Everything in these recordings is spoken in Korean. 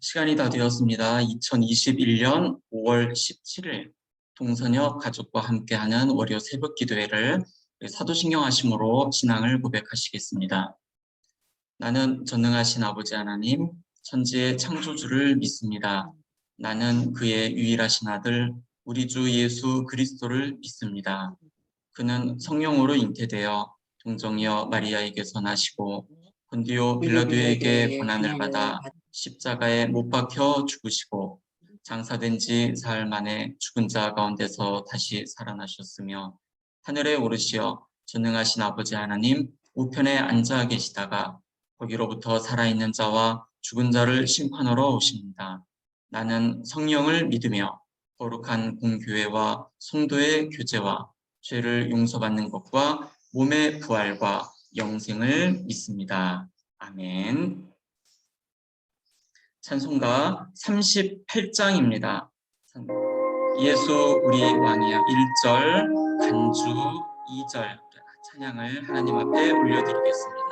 시간이 다 되었습니다. 2021년 5월 17일 동서녀 가족과 함께하는 월요 새벽 기도회를 사도신경하심으로 신앙을 고백하시겠습니다. 나는 전능하신 아버지 하나님, 천지의 창조주를 믿습니다. 나는 그의 유일하신 아들, 우리 주 예수 그리스도를 믿습니다. 그는 성령으로 잉태되어 동정녀 마리아에게서 나시고 본디오 빌라도에게 고난을 받아 십자가에 못 박혀 죽으시고 장사된 지 사흘 만에 죽은 자 가운데서 다시 살아나셨으며 하늘에 오르시어 전능하신 아버지 하나님 우편에 앉아 계시다가 거기로부터 살아있는 자와 죽은 자를 심판하러 오십니다. 나는 성령을 믿으며 거룩한 공교회와 성도의 교제와 죄를 용서받는 것과 몸의 부활과 영생을 믿습니다. 아멘. 찬송가 38장입니다. 예수 우리 왕이야 1절, 간주 2절 찬양을 하나님 앞에 올려드리겠습니다.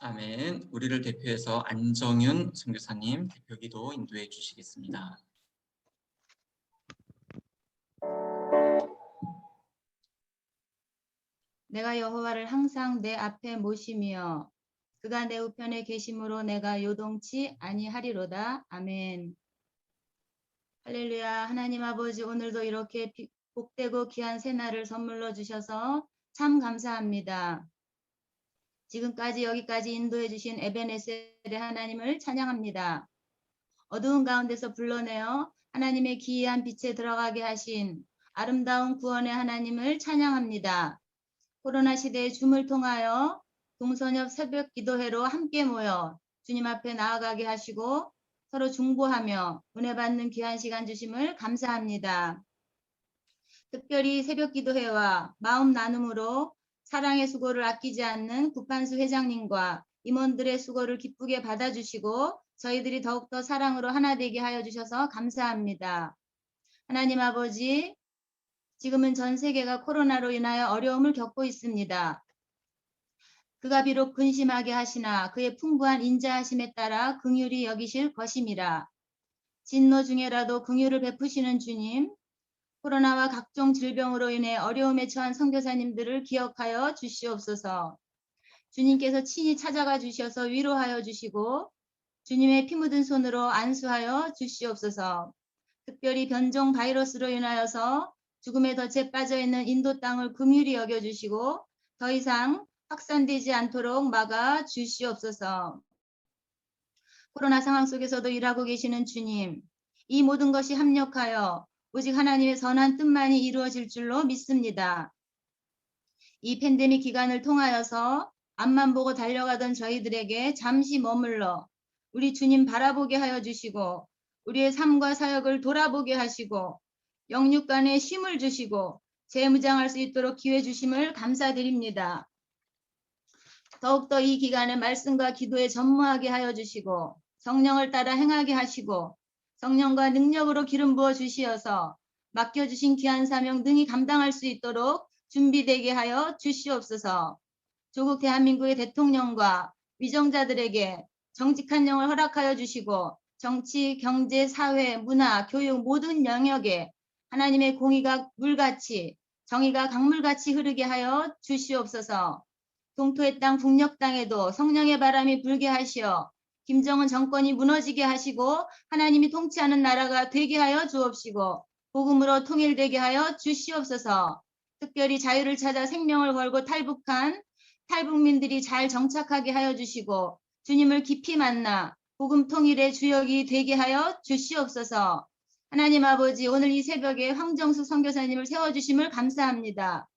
아멘. 우리를 대표해서 안정윤 선교사님 대표기도 인도해 주시겠습니다. 내가 여호와를 항상 내 앞에 모시며 그가 내 우편에 계심으로 내가 요동치 아니하리로다. 아멘. 할렐루야. 하나님 아버지, 오늘도 이렇게 복되고 귀한 새날을 선물로 주셔서 참 감사합니다. 지금까지 여기까지 인도해 주신 에베네셀의 하나님을 찬양합니다. 어두운 가운데서 불러내어 하나님의 기이한 빛에 들어가게 하신 아름다운 구원의 하나님을 찬양합니다. 코로나 시대의 줌을 통하여 동서녀 새벽 기도회로 함께 모여 주님 앞에 나아가게 하시고 서로 중보하며 은혜 받는 귀한 시간 주심을 감사합니다. 특별히 새벽 기도회와 마음 나눔으로 사랑의 수고를 아끼지 않는 구판수 회장님과 임원들의 수고를 기쁘게 받아주시고 저희들이 더욱더 사랑으로 하나 되게 하여 주셔서 감사합니다. 하나님 아버지, 지금은 전 세계가 코로나로 인하여 어려움을 겪고 있습니다. 그가 비록 근심하게 하시나 그의 풍부한 인자하심에 따라 긍휼히 여기실 것임이라. 진노 중에라도 긍휼을 베푸시는 주님, 코로나와 각종 질병으로 인해 어려움에 처한 선교사님들을 기억하여 주시옵소서. 주님께서 친히 찾아가 주셔서 위로하여 주시고 주님의 피 묻은 손으로 안수하여 주시옵소서. 특별히 변종 바이러스로 인하여서 죽음에 덫에 빠져 있는 인도 땅을 긍휼히 여겨 주시고 더 이상 확산되지 않도록 막아 주시옵소서. 코로나 상황 속에서도 일하고 계시는 주님, 이 모든 것이 합력하여 오직 하나님의 선한 뜻만이 이루어질 줄로 믿습니다. 이 팬데믹 기간을 통하여서 앞만 보고 달려가던 저희들에게 잠시 머물러 우리 주님 바라보게 하여 주시고 우리의 삶과 사역을 돌아보게 하시고 영육간에 쉼을 주시고 재무장할 수 있도록 기회 주심을 감사드립니다. 더욱더 이 기간에 말씀과 기도에 전무하게 하여 주시고 성령을 따라 행하게 하시고 성령과 능력으로 기름 부어 주시어서 맡겨주신 귀한 사명 능히 감당할 수 있도록 준비되게 하여 주시옵소서. 조국 대한민국의 대통령과 위정자들에게 정직한 영을 허락하여 주시고 정치, 경제, 사회, 문화, 교육 모든 영역에 하나님의 공의가 물같이 정의가 강물같이 흐르게 하여 주시옵소서. 동토의 땅 북녘 땅에도 성령의 바람이 불게 하시어 김정은 정권이 무너지게 하시고 하나님이 통치하는 나라가 되게 하여 주옵시고 복음으로 통일되게 하여 주시옵소서. 특별히 자유를 찾아 생명을 걸고 탈북한 탈북민들이 잘 정착하게 하여 주시고 주님을 깊이 만나 복음 통일의 주역이 되게 하여 주시옵소서. 하나님 아버지, 오늘 이 새벽에 황정숙 선교사님을 세워주심을 감사합니다.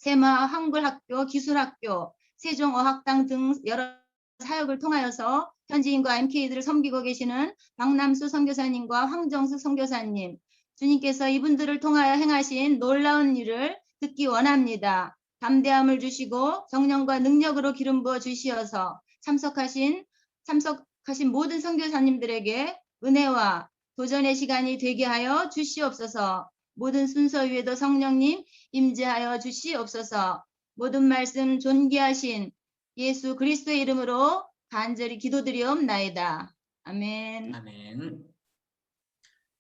세마 한글학교, 기술학교, 세종어학당 등 여러 사역을 통하여서 현지인과 MK들을 섬기고 계시는 박남수 선교사님과 황정숙 선교사님, 주님께서 이분들을 통하여 행하신 놀라운 일을 듣기 원합니다. 담대함을 주시고 성령과 능력으로 기름 부어 주시어서 참석하신 모든 선교사님들에게 은혜와 도전의 시간이 되게 하여 주시옵소서. 모든 순서 위에도 성령님 임재하여 주시옵소서. 모든 말씀 존귀하신 예수 그리스도의 이름으로 간절히 기도드리옵나이다. 아멘. 아멘.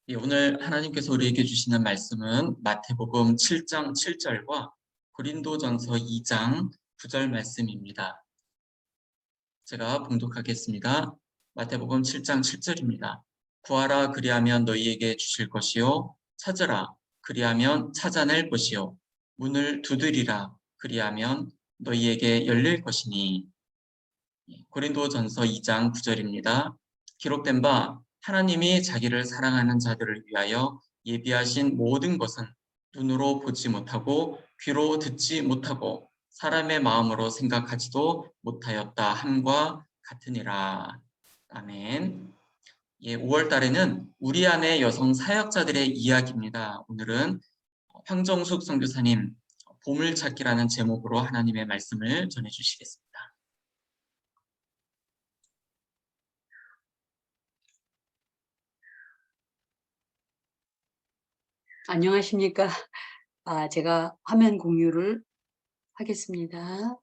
예, 오늘 하나님께서 우리에게 주시는 말씀은 마태복음 7장 7절과 고린도전서 2장 9절 말씀입니다. 제가 봉독하겠습니다. 마태복음 7장 7절입니다. 구하라 그리하면 너희에게 주실 것이요 찾으라 그리하면 찾아낼 것이요 문을 두드리라 그리하면 너희에게 열릴 것이니. 고린도전서 2장 9절입니다. 기록된 바 하나님이 자기를 사랑하는 자들을 위하여 예비하신 모든 것은 눈으로 보지 못하고 귀로 듣지 못하고 사람의 마음으로 생각하지도 못하였다 함과 같으니라. 아멘. 예, 5월 달에는 우리 안의 여성 사역자들의 이야기입니다. 오늘은 황정숙 선교사님 보물찾기라는 제목으로 하나님의 말씀을 전해주시겠습니다. 안녕하십니까. 제가 화면 공유를 하겠습니다.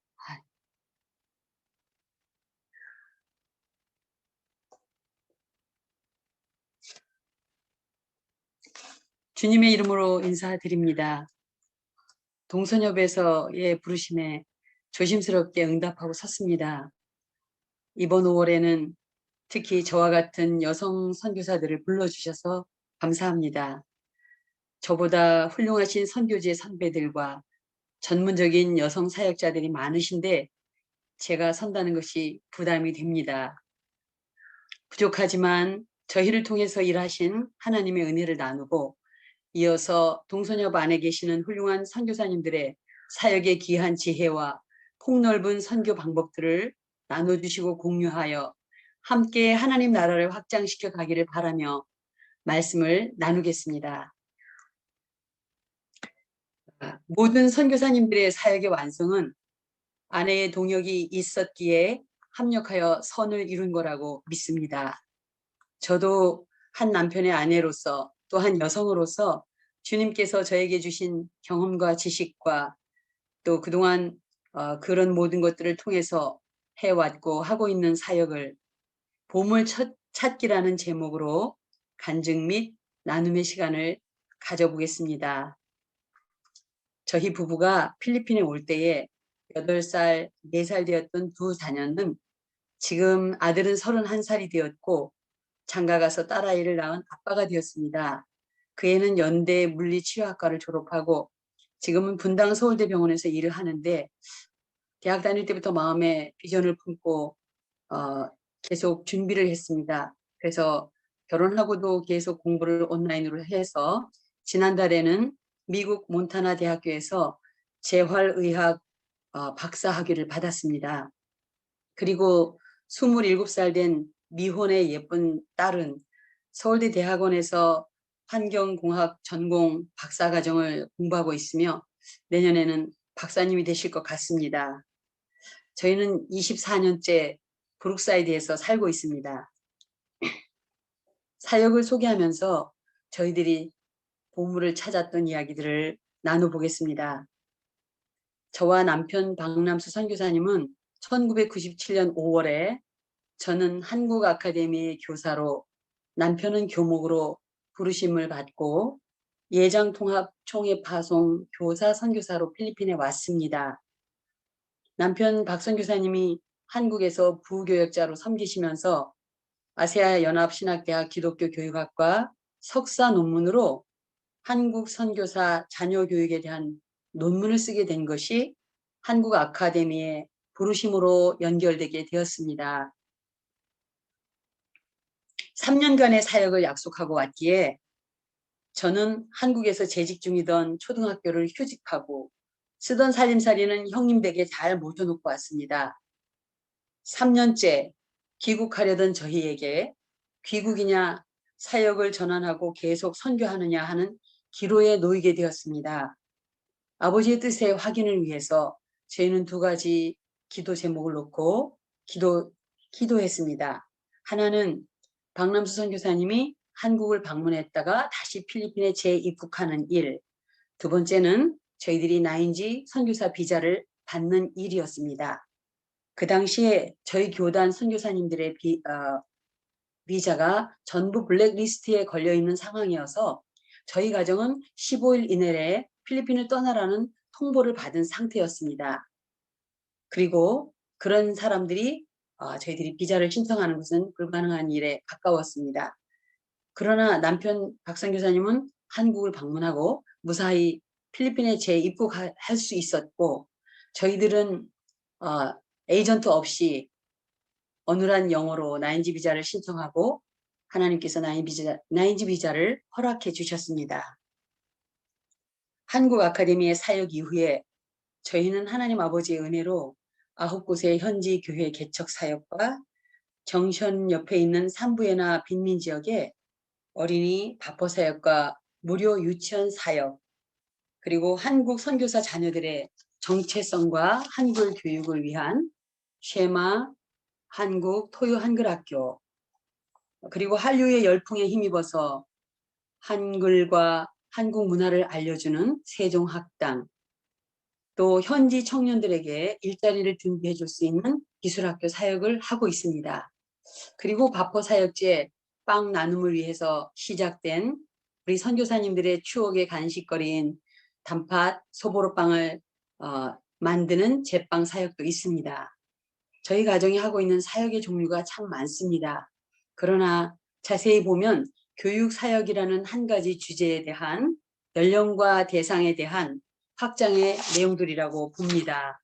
주님의 이름으로 인사드립니다. 동선협에서의 부르심에 조심스럽게 응답하고 섰습니다. 이번 5월에는 특히 저와 같은 여성 선교사들을 불러주셔서 감사합니다. 저보다 훌륭하신 선교지의 선배들과 전문적인 여성 사역자들이 많으신데 제가 선다는 것이 부담이 됩니다. 부족하지만 저희를 통해서 일하신 하나님의 은혜를 나누고 이어서 동선협 안에 계시는 훌륭한 선교사님들의 사역의 귀한 지혜와 폭넓은 선교 방법들을 나눠주시고 공유하여 함께 하나님 나라를 확장시켜 가기를 바라며 말씀을 나누겠습니다. 모든 선교사님들의 사역의 완성은 아내의 동역이 있었기에 합력하여 선을 이룬 거라고 믿습니다. 저도 한 남편의 아내로서 또 한 여성으로서 주님께서 저에게 주신 경험과 지식과 또 그동안 그런 모든 것들을 통해서 해왔고 하고 있는 사역을 보물 찾기라는 제목으로 간증 및 나눔의 시간을 가져보겠습니다. 저희 부부가 필리핀에 올 때에 8살, 4살 되었던 두 자녀는 지금 아들은 31살이 되었고 장가가서 딸아이를 낳은 아빠가 되었습니다. 그 애는 연대 물리치료학과를 졸업하고 지금은 분당 서울대병원에서 일을 하는데 대학 다닐 때부터 마음에 비전을 품고 계속 준비를 했습니다. 그래서 결혼하고도 계속 공부를 온라인으로 해서 지난달에는 미국 몬타나 대학교에서 재활의학 박사 학위를 받았습니다. 그리고 27살 된 미혼의 예쁜 딸은 서울대 대학원에서 환경공학 전공 박사과정을 공부하고 있으며 내년에는 박사님이 되실 것 같습니다. 저희는 24년째 브룩사이드에서 살고 있습니다. 사역을 소개하면서 저희들이 보물을 찾았던 이야기들을 나눠보겠습니다. 저와 남편 박남수 선교사님은 1997년 5월에 저는 한국 아카데미의 교사로 남편은 교목으로 부르심을 받고 예장통합 총회 파송 교사 선교사로 필리핀에 왔습니다. 남편 박 선교사님이 한국에서 부교역자로 섬기시면서 아세아 연합신학대학 기독교 교육학과 석사 논문으로 한국 선교사 자녀 교육에 대한 논문을 쓰게 된 것이 한국 아카데미의 부르심으로 연결되게 되었습니다. 3년간의 사역을 약속하고 왔기에 저는 한국에서 재직 중이던 초등학교를 휴직하고 쓰던 살림살이는 형님 댁에 잘 모셔놓고 왔습니다. 3년째 귀국하려던 저희에게 귀국이냐 사역을 전환하고 계속 선교하느냐 하는 기로에 놓이게 되었습니다. 아버지의 뜻의 확인을 위해서 저희는 2가지 기도 제목을 놓고 기도했습니다. 하나는 박남수 선교사님이 한국을 방문했다가 다시 필리핀에 재입국하는 일. 2번째는 저희들이 나인지 선교사 비자를 받는 일이었습니다. 그 당시에 저희 교단 선교사님들의 비자가 전부 블랙리스트에 걸려있는 상황이어서 저희 가정은 15일 이내에 필리핀을 떠나라는 통보를 받은 상태였습니다. 그리고 그런 사람들이 저희들이 비자를 신청하는 것은 불가능한 일에 가까웠습니다. 그러나 남편 박 선교사님은 한국을 방문하고 무사히 필리핀에 재입국할 수 있었고 저희들은 에이전트 없이 어눌한 영어로 나인지 비자를 신청하고 하나님께서 나인지 비자를 허락해 주셨습니다. 한국 아카데미의 사역 이후에 저희는 하나님 아버지의 은혜로 9곳의 현지 교회 개척 사역과 정션 옆에 있는 삼부에나 빈민 지역에 어린이 바포 사역과 무료 유치원 사역 그리고 한국 선교사 자녀들의 정체성과 한글 교육을 위한 쉐마 한국 토요 한글학교 그리고 한류의 열풍에 힘입어서 한글과 한국 문화를 알려주는 세종학당 또 현지 청년들에게 일자리를 준비해 줄 수 있는 기술학교 사역을 하고 있습니다. 그리고 바포 사역제 빵 나눔을 위해서 시작된 우리 선교사님들의 추억의 간식거리인 단팥 소보로빵을 만드는 제빵 사역도 있습니다. 저희 가정이 하고 있는 사역의 종류가 참 많습니다. 그러나 자세히 보면 교육 사역이라는 한 가지 주제에 대한 연령과 대상에 대한 확장의 내용들이라고 봅니다.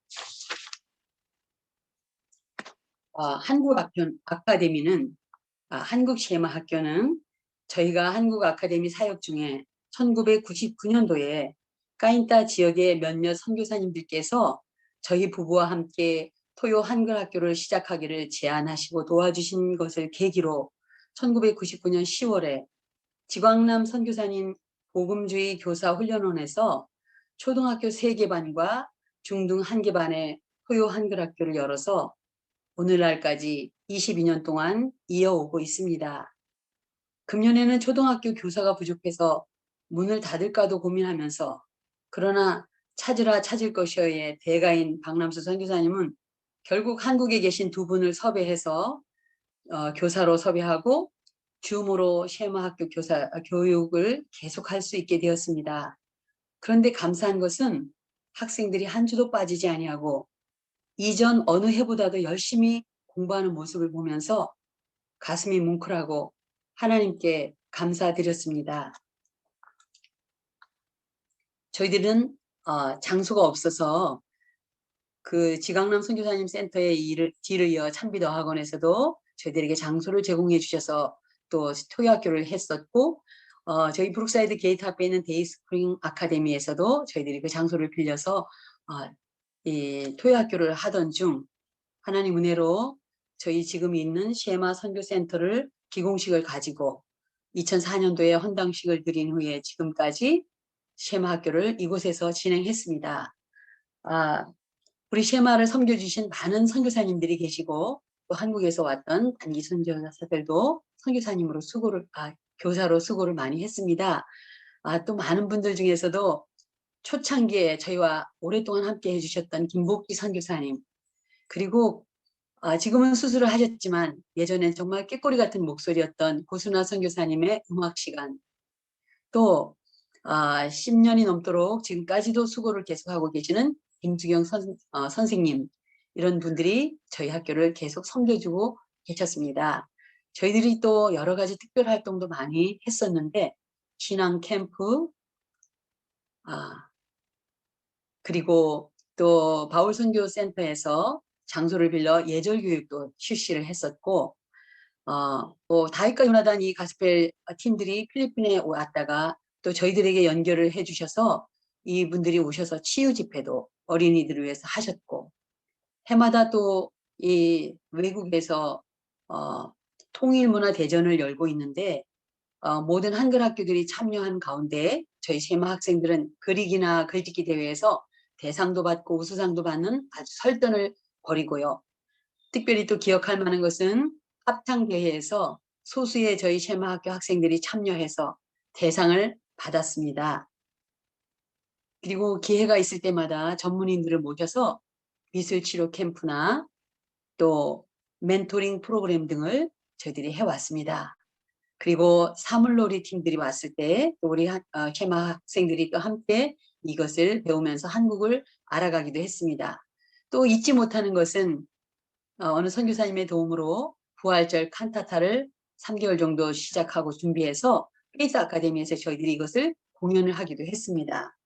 한국 아카데미는 한국 쉐마 학교는 저희가 한국 아카데미 사역 중에 1999년도에 까인따 지역의 몇몇 선교사님들께서 저희 부부와 함께 토요 한글 학교를 시작하기를 제안하시고 도와주신 것을 계기로 1999년 10월에 지광남 선교사님 복음주의 교사 훈련원에서 초등학교 3개 반과 중등 1개 반의 토요 한글 학교를 열어서 오늘날까지 22년 동안 이어오고 있습니다. 금년에는 초등학교 교사가 부족해서 문을 닫을까도 고민하면서 그러나 찾으라 찾을 것이여의 대가인 박남수 선교사님은 결국 한국에 계신 두 분을 섭외해서 교사로 섭외하고 줌으로 쉐마학교 교육을 계속할 수 있게 되었습니다. 그런데 감사한 것은 학생들이 한 주도 빠지지 아니하고 이전 어느 해보다도 열심히 공부하는 모습을 보면서 가슴이 뭉클하고 하나님께 감사드렸습니다. 저희들은 장소가 없어서 그 지강남 선교사님 센터의 뒤를 이어 참비도 학원에서도 저희들에게 장소를 제공해 주셔서 또 토요학교를 했었고 저희 브룩사이드 게이트 앞에 있는 데이스프링 아카데미에서도 저희들이 그 장소를 빌려서 이 토요학교를 하던 중 하나님 은혜로 저희 지금 있는 쉐마 선교센터를 기공식을 가지고 2004년도에 헌당식을 드린 후에 지금까지 쉐마 학교를 이곳에서 진행했습니다. 우리 쉐마를 섬겨주신 많은 선교사님들이 계시고 또 한국에서 왔던 단기 선교사들도 선교사님으로 교사로 수고를 많이 했습니다. 또 많은 분들 중에서도 초창기에 저희와 오랫동안 함께 해주셨던 김복기 선교사님, 그리고 지금은 수술을 하셨지만 예전엔 정말 꾀꼬리 같은 목소리였던 고순아 선교사님의 음악 시간, 또 10년이 넘도록 지금까지도 수고를 계속하고 계시는 김주경 선생님, 이런 분들이 저희 학교를 계속 섬겨주고 계셨습니다. 저희들이 또 여러 가지 특별 활동도 많이 했었는데 신앙 캠프, 그리고 또 바울 선교 센터에서 장소를 빌려 예절 교육도 실시를 했었고 또 다윗과 요나단 이 가스펠 팀들이 필리핀에 왔다가 또 저희들에게 연결을 해주셔서 이분들이 오셔서 치유 집회도 어린이들을 위해서 하셨고, 해마다 또 이 외국에서 통일문화 대전을 열고 있는데 모든 한글 학교들이 참여한 가운데 저희 쉐마 학생들은 그리기나 글짓기 대회에서 대상도 받고 우수상도 받는 아주 설전을 벌이고요. 특별히 또 기억할 만한 것은 합창대회에서 소수의 저희 쉐마 학교 학생들이 참여해서 대상을 받았습니다. 그리고 기회가 있을 때마다 전문인들을 모셔서 미술치료 캠프나 또 멘토링 프로그램 등을 저희들이 해왔습니다. 그리고 사물놀이 팀들이 왔을 때 또 우리 쉐마 학생들이 또 함께 이것을 배우면서 한국을 알아가기도 했습니다. 또 잊지 못하는 것은 어느 선교사님의 도움으로 부활절 칸타타를 3개월 정도 시작하고 준비해서 페이스 아카데미에서 저희들이 이것을 공연을 하기도 했습니다.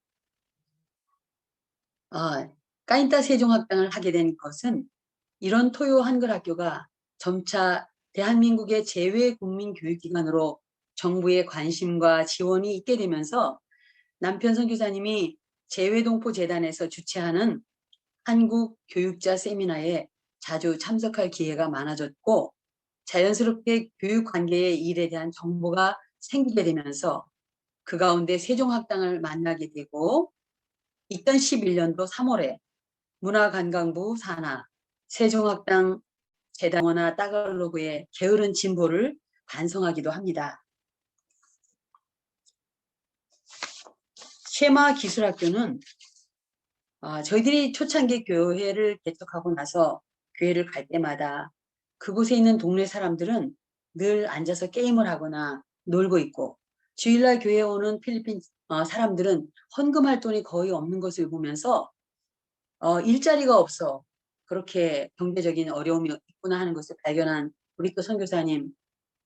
까인타 세종학당을 하게 된 것은 이런 토요 한글 학교가 점차 대한민국의 제외 국민 교육기관으로 정부의 관심과 지원이 있게 되면서 남편 선교사님이 제외동포재단에서 주최하는 한국 교육자 세미나에 자주 참석할 기회가 많아졌고 자연스럽게 교육관계의 일에 대한 정보가 생기게 되면서 그 가운데 세종학당을 만나게 되고 2011년도 3월에 문화관광부 산하 세종학당 재단원화 따갈로그의 게으른 진보를 반성하기도 합니다. 쉐마 기술학교는 저희들이 초창기 교회를 개척하고 나서 교회를 갈 때마다 그곳에 있는 동네 사람들은 늘 앉아서 게임을 하거나 놀고 있고 주일날 교회에 오는 필리핀 사람들은 헌금할 돈이 거의 없는 것을 보면서 일자리가 없어 그렇게 경제적인 어려움이 있구나 하는 것을 발견한 우리 또 선교사님,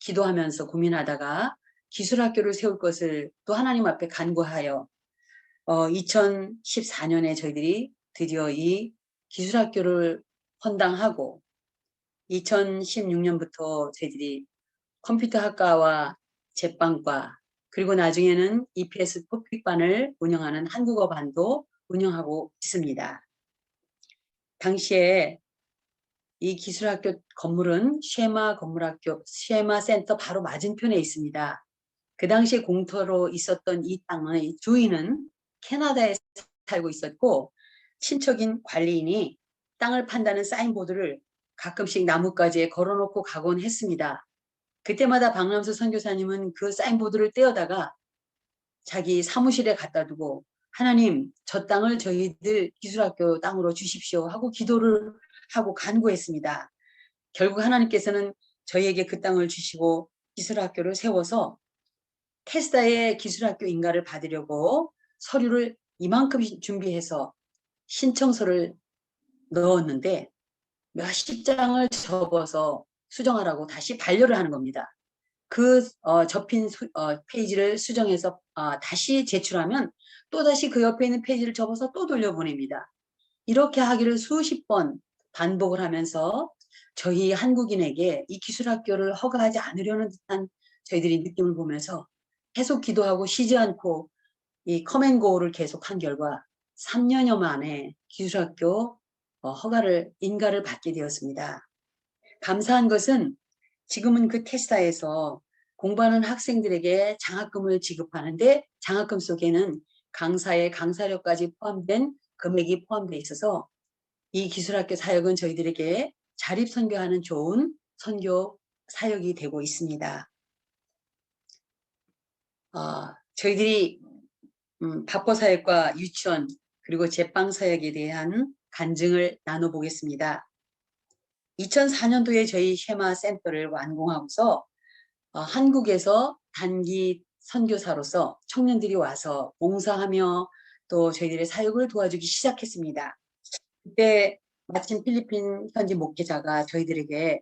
기도하면서 고민하다가 기술학교를 세울 것을 또 하나님 앞에 간구하여 2014년에 저희들이 드디어 이 기술학교를 헌당하고 2016년부터 저희들이 컴퓨터학과와 제빵과 그리고 나중에는 EPS 토픽반을 운영하는 한국어반도 운영하고 있습니다. 당시에 이 기술학교 건물은 쉐마 건물학교, 쉐마 센터 바로 맞은편에 있습니다. 그 당시에 공터로 있었던 이 땅의 주인은 캐나다에 살고 있었고 친척인 관리인이 땅을 판다는 사인보드를 가끔씩 나뭇가지에 걸어놓고 가곤 했습니다. 그때마다 박남수 선교사님은 그 사인보드를 떼어다가 자기 사무실에 갖다 두고 하나님, 저 땅을 저희들 기술학교 땅으로 주십시오 하고 기도를 하고 간구했습니다. 결국 하나님께서는 저희에게 그 땅을 주시고 기술학교를 세워서 테스다의 기술학교 인가를 받으려고 서류를 이만큼 준비해서 신청서를 넣었는데 몇십 장을 접어서 수정하라고 다시 반려를 하는 겁니다. 그 접힌 페이지를 수정해서 다시 제출하면 또다시 그 옆에 있는 페이지를 접어서 또 돌려보냅니다. 이렇게 하기를 수십 번 반복을 하면서 저희 한국인에게 이 기술학교를 허가하지 않으려는 듯한 저희들이 느낌을 보면서 계속 기도하고 쉬지 않고 이 컴앤고를 계속한 결과 3년여 만에 기술학교 인가를 받게 되었습니다. 감사한 것은 지금은 그 테스다에서 공부하는 학생들에게 장학금을 지급하는데 장학금 속에는 강사의 강사료까지 포함된 금액이 포함되어 있어서 이 기술학교 사역은 저희들에게 자립선교하는 좋은 선교 사역이 되고 있습니다. 저희들이 밥버사역과 유치원 그리고 제빵사역에 대한 간증을 나눠보겠습니다. 2004년도에 저희 쉐마 센터를 완공하고서 한국에서 단기 선교사로서 청년들이 와서 봉사하며 또 저희들의 사역을 도와주기 시작했습니다. 그때 마침 필리핀 현지 목회자가 저희들에게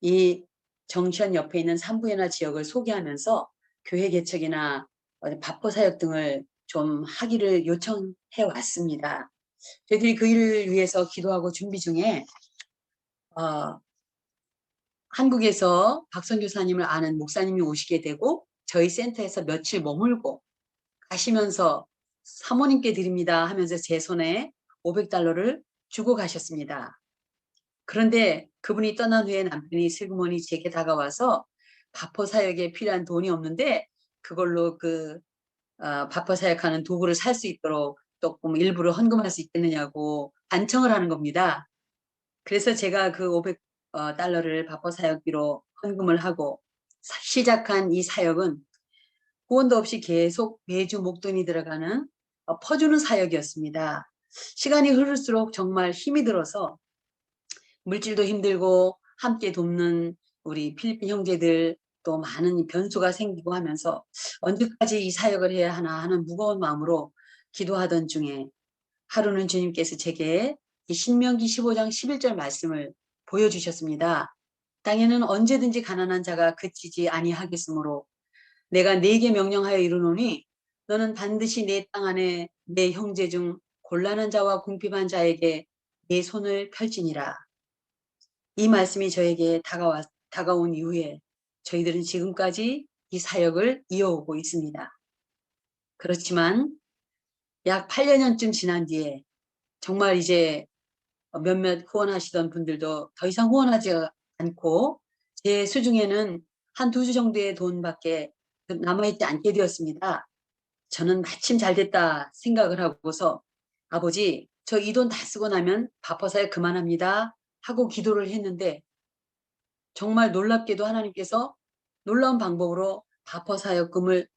이 정션 옆에 있는 삼부연화 지역을 소개하면서 교회 개척이나 밥버사역 등을 좀 하기를 요청해 왔습니다. 저희들이 그 일을 위해서 기도하고 준비 중에 한국에서 박선교사님을 아는 목사님이 오시게 되고 저희 센터에서 며칠 머물고 가시면서 사모님께 드립니다 하면서 제 손에 $500를 주고 가셨습니다. 그런데 그분이 떠난 후에 남편이 슬그머니 제게 다가와서 바퍼 사역에 필요한 돈이 없는데 그걸로 바퍼 사역하는 도구를 살 수 있도록 조금 일부러 헌금할 수 있겠느냐고 반청을 하는 겁니다. 그래서 제가 그 $500를 바퍼 사역비로 헌금을 하고 시작한 이 사역은 후원도 없이 계속 매주 목돈이 들어가는 퍼주는 사역이었습니다. 시간이 흐를수록 정말 힘이 들어서 물질도 힘들고 함께 돕는 우리 필리핀 형제들 또 많은 변수가 생기고 하면서 언제까지 이 사역을 해야 하나 하는 무거운 마음으로 기도하던 중에 하루는 주님께서 제게 이 신명기 15장 11절 말씀을 보여주셨습니다. 땅에는 언제든지 가난한 자가 그치지 아니하겠으므로 내가 네게 명령하여 이르노니 너는 반드시 내 땅 안에 내 형제 중 곤란한 자와 궁핍한 자에게 내 손을 펼지니라. 이 말씀이 저에게 다가온 이후에 저희들은 지금까지 이 사역을 이어오고 있습니다. 그렇지만 약 8년쯤 지난 뒤에 정말 이제 몇몇 후원하시던 분들도 더 이상 후원하지 않고 제 수중에는 한 2주 정도의 돈밖에 남아있지 않게 되었습니다. 저는 마침 잘 됐다 생각을 하고서 아버지 저 이 돈 다 쓰고 나면 바빠서야 그만합니다 하고 기도를 했는데 정말 놀랍게도 하나님께서 놀라운 방법으로 바퍼사역금을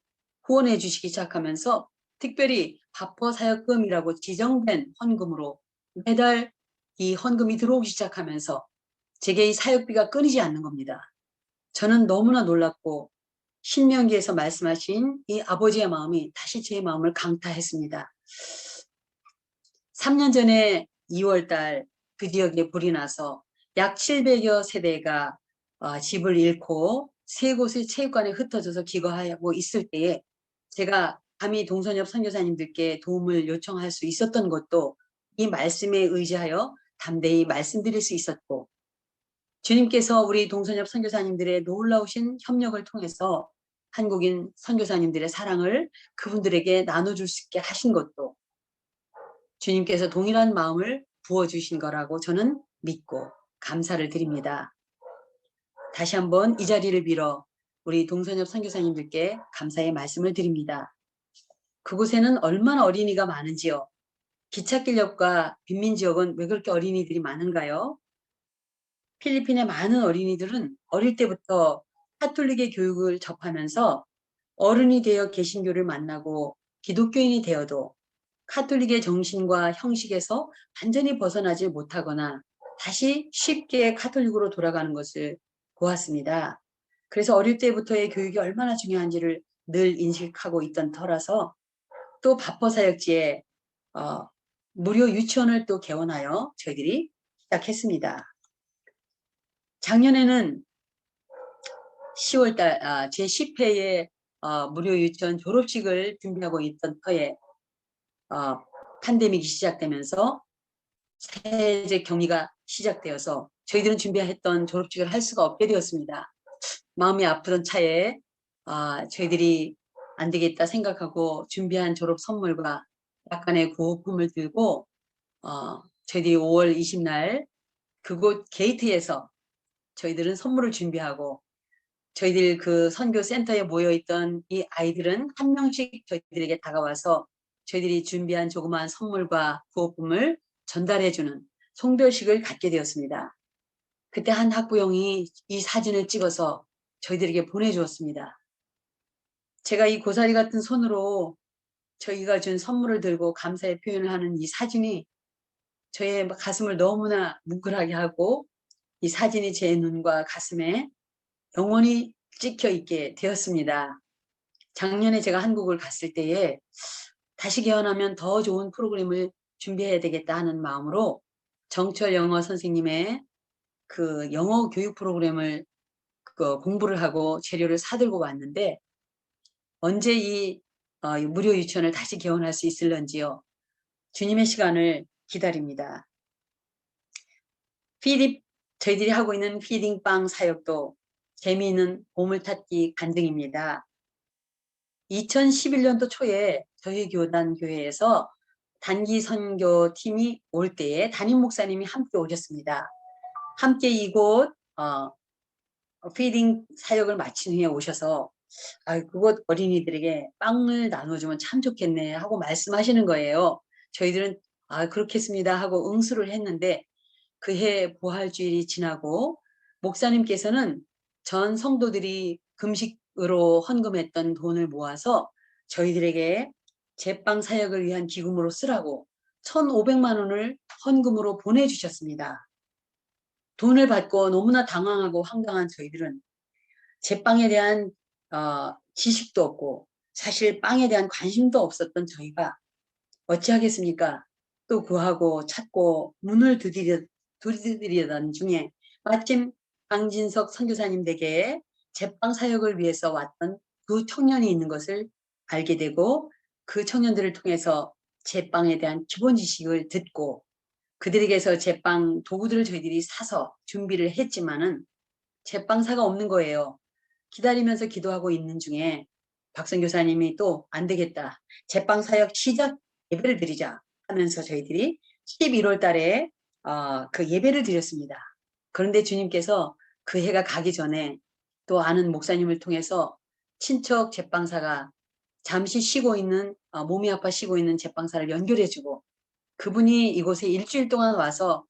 후원해 주시기 시작하면서 특별히 바퍼사역금이라고 지정된 헌금으로 매달 이 헌금이 들어오기 시작하면서 제게 이 사역비가 끊이지 않는 겁니다. 저는 너무나 놀랍고 신명기에서 말씀하신 이 아버지의 마음이 다시 제 마음을 강타했습니다. 3년 전에 2월달 그 지역에 불이 나서 약 700여 세대가 집을 잃고 세 곳의 체육관에 흩어져서 기거하고 있을 때에 제가 감히 동선협 선교사님들께 도움을 요청할 수 있었던 것도 이 말씀에 의지하여 담대히 말씀드릴 수 있었고 주님께서 우리 동선협 선교사님들의 놀라우신 협력을 통해서 한국인 선교사님들의 사랑을 그분들에게 나눠줄 수 있게 하신 것도 주님께서 동일한 마음을 부어주신 거라고 저는 믿고 감사를 드립니다. 다시 한번 이 자리를 빌어 우리 동선협 선교사님들께 감사의 말씀을 드립니다. 그곳에는 얼마나 어린이가 많은지요. 기찻길 옆과 빈민 지역은 왜 그렇게 어린이들이 많은가요? 필리핀의 많은 어린이들은 어릴 때부터 카톨릭의 교육을 접하면서 어른이 되어 개신교를 만나고 기독교인이 되어도 카톨릭의 정신과 형식에서 완전히 벗어나지 못하거나 다시 쉽게 카톨릭으로 돌아가는 것을 보았습니다. 그래서 어릴 때부터의 교육이 얼마나 중요한지를 늘 인식하고 있던 터라서 또 바퍼 사역지에 무료 유치원을 또 개원하여 저희들이 시작했습니다. 작년에는 10월달 제10회의 무료 유치원 졸업식을 준비하고 있던 터에 팬데믹이 시작되면서 세제 격리가 시작되어서 저희들은 준비했던 졸업식을 할 수가 없게 되었습니다. 마음이 아프던 차에 저희들이 안 되겠다 생각하고 준비한 졸업 선물과 약간의 구호품을 들고 저희들이 5월 20날 그곳 게이트에서 저희들은 선물을 준비하고 저희들 그 선교 센터에 모여있던 이 아이들은 한 명씩 저희들에게 다가와서 저희들이 준비한 조그마한 선물과 구호품을 전달해주는 송별식을 갖게 되었습니다. 그때 한 학부형이 이 사진을 찍어서 저희들에게 보내주었습니다. 제가 이 고사리 같은 손으로 저희가 준 선물을 들고 감사의 표현을 하는 이 사진이 저의 가슴을 너무나 뭉클하게 하고 이 사진이 제 눈과 가슴에 영원히 찍혀 있게 되었습니다. 작년에 제가 한국을 갔을 때에 다시 개원하면 더 좋은 프로그램을 준비해야 되겠다 하는 마음으로 정철 영어 선생님의 그 영어 교육 프로그램을 공부를 하고 재료를 사들고 왔는데 언제 이 무료 유치원을 다시 개원할 수 있을런지요. 주님의 시간을 기다립니다. 저희들이 하고 있는 피딩빵 사역도 재미있는 보물찾기 간증입니다. 2011년도 초에 저희 교회에서 단기 선교팀이 올 때에 담임 목사님이 함께 오셨습니다. 함께 이곳 피딩 사역을 마친 후에 오셔서 그곳 어린이들에게 빵을 나눠주면 참 좋겠네 하고 말씀하시는 거예요. 저희들은 그렇겠습니다 하고 응수를 했는데 그해 부활주일이 지나고 목사님께서는 전 성도들이 금식으로 헌금했던 돈을 모아서 저희들에게 제빵 사역을 위한 기금으로 쓰라고 1,500만 원을 헌금으로 보내주셨습니다. 돈을 받고 너무나 당황하고 황당한 저희들은 제빵에 대한 지식도 없고 사실 빵에 대한 관심도 없었던 저희가 어찌하겠습니까? 또 구하고 찾고 문을 두드리던 중에 마침 강진석 선교사님 댁에 제빵 사역을 위해서 왔던 두 청년이 있는 것을 알게 되고 그 청년들을 통해서 제빵에 대한 기본 지식을 듣고 그들에게서 제빵 도구들을 저희들이 사서 준비를 했지만은 제빵사가 없는 거예요. 기다리면서 기도하고 있는 중에 박선교사님이 또 안 되겠다. 제빵 사역 시작 예배를 드리자 하면서 저희들이 11월 달에 그 예배를 드렸습니다. 그런데 주님께서 그 해가 가기 전에 또 아는 목사님을 통해서 친척 제빵사가 잠시 쉬고 있는 몸이 아파 쉬고 있는 제빵사를 연결해주고 그분이 이곳에 일주일 동안 와서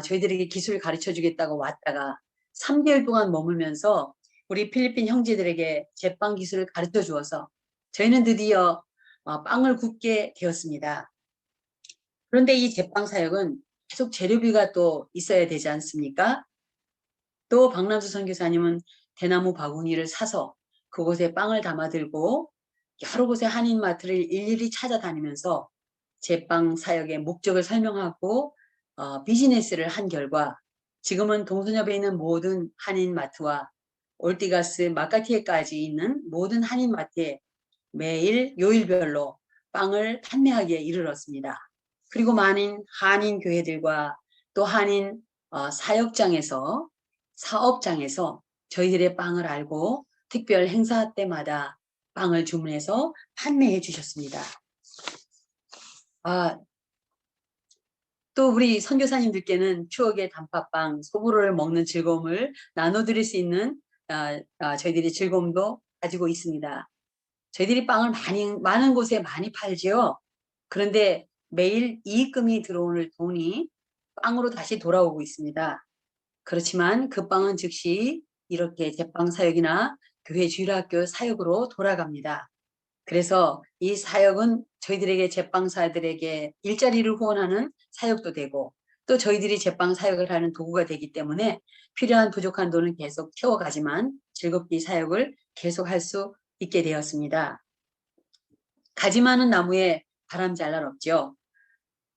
저희들에게 기술을 가르쳐 주겠다고 왔다가 3개월 동안 머물면서 우리 필리핀 형제들에게 제빵 기술을 가르쳐 주어서 저희는 드디어 빵을 굽게 되었습니다. 그런데 이 제빵 사역은 계속 재료비가 또 있어야 되지 않습니까? 또 박남수 선교사님은 대나무 바구니를 사서 그곳에 빵을 담아 들고 여러 곳의 한인마트를 일일이 찾아다니면서 제빵 사역의 목적을 설명하고 비즈니스를 한 결과 지금은 동서협에 있는 모든 한인마트와 올티가스 마카티에까지 있는 모든 한인마트에 매일 요일별로 빵을 판매하기에 이르렀습니다. 그리고 많은 한인 교회들과 또 한인 사업장에서 저희들의 빵을 알고 특별 행사 때마다 빵을 주문해서 판매해 주셨습니다. 또 우리 선교사님들께는 추억의 단팥빵, 소보로를 먹는 즐거움을 나눠드릴 수 있는 저희들이 즐거움도 가지고 있습니다. 저희들이 빵을 많은 곳에 많이 팔지요. 그런데 매일 이익금이 들어오는 돈이 빵으로 다시 돌아오고 있습니다. 그렇지만 그 빵은 즉시 이렇게 제빵 사역이나 교회 주일학교 사역으로 돌아갑니다. 그래서 이 사역은 저희들에게 제빵사들에게 일자리를 후원하는 사역도 되고 또 저희들이 제빵 사역을 하는 도구가 되기 때문에 필요한 부족한 돈은 계속 채워가지만 즐겁게 이 사역을 계속할 수 있게 되었습니다. 가지 많은 나무에 바람 잘 날 없죠.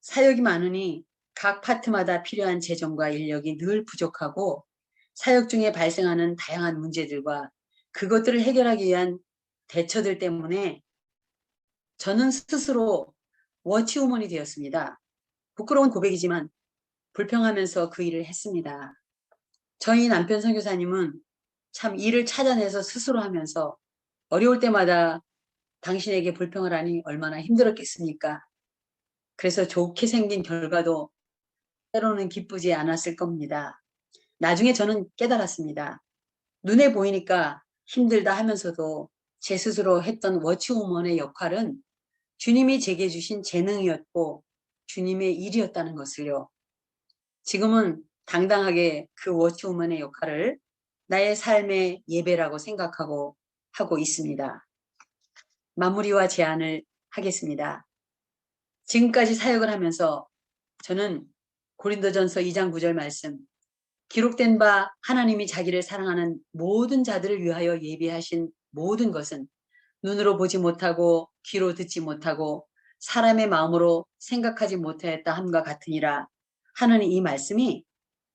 사역이 많으니 각 파트마다 필요한 재정과 인력이 늘 부족하고 사역 중에 발생하는 다양한 문제들과 그것들을 해결하기 위한 대처들 때문에 저는 스스로 워치우먼이 되었습니다. 부끄러운 고백이지만 불평하면서 그 일을 했습니다. 저희 남편 선교사님은 참 일을 찾아내서 스스로 하면서 어려울 때마다 당신에게 불평을 하니 얼마나 힘들었겠습니까? 그래서 좋게 생긴 결과도 때로는 기쁘지 않았을 겁니다. 나중에 저는 깨달았습니다. 눈에 보이니까 힘들다 하면서도 제 스스로 했던 워치우먼의 역할은 주님이 제게 주신 재능이었고 주님의 일이었다는 것을요. 지금은 당당하게 그 워치우먼의 역할을 나의 삶의 예배라고 생각하고 하고 있습니다. 마무리와 제안을 하겠습니다. 지금까지 사역을 하면서 저는 고린도전서 2장 9절 말씀 기록된 바 하나님이 자기를 사랑하는 모든 자들을 위하여 예비하신 모든 것은 눈으로 보지 못하고 귀로 듣지 못하고 사람의 마음으로 생각하지 못하였다 함과 같으니라 하는 이 말씀이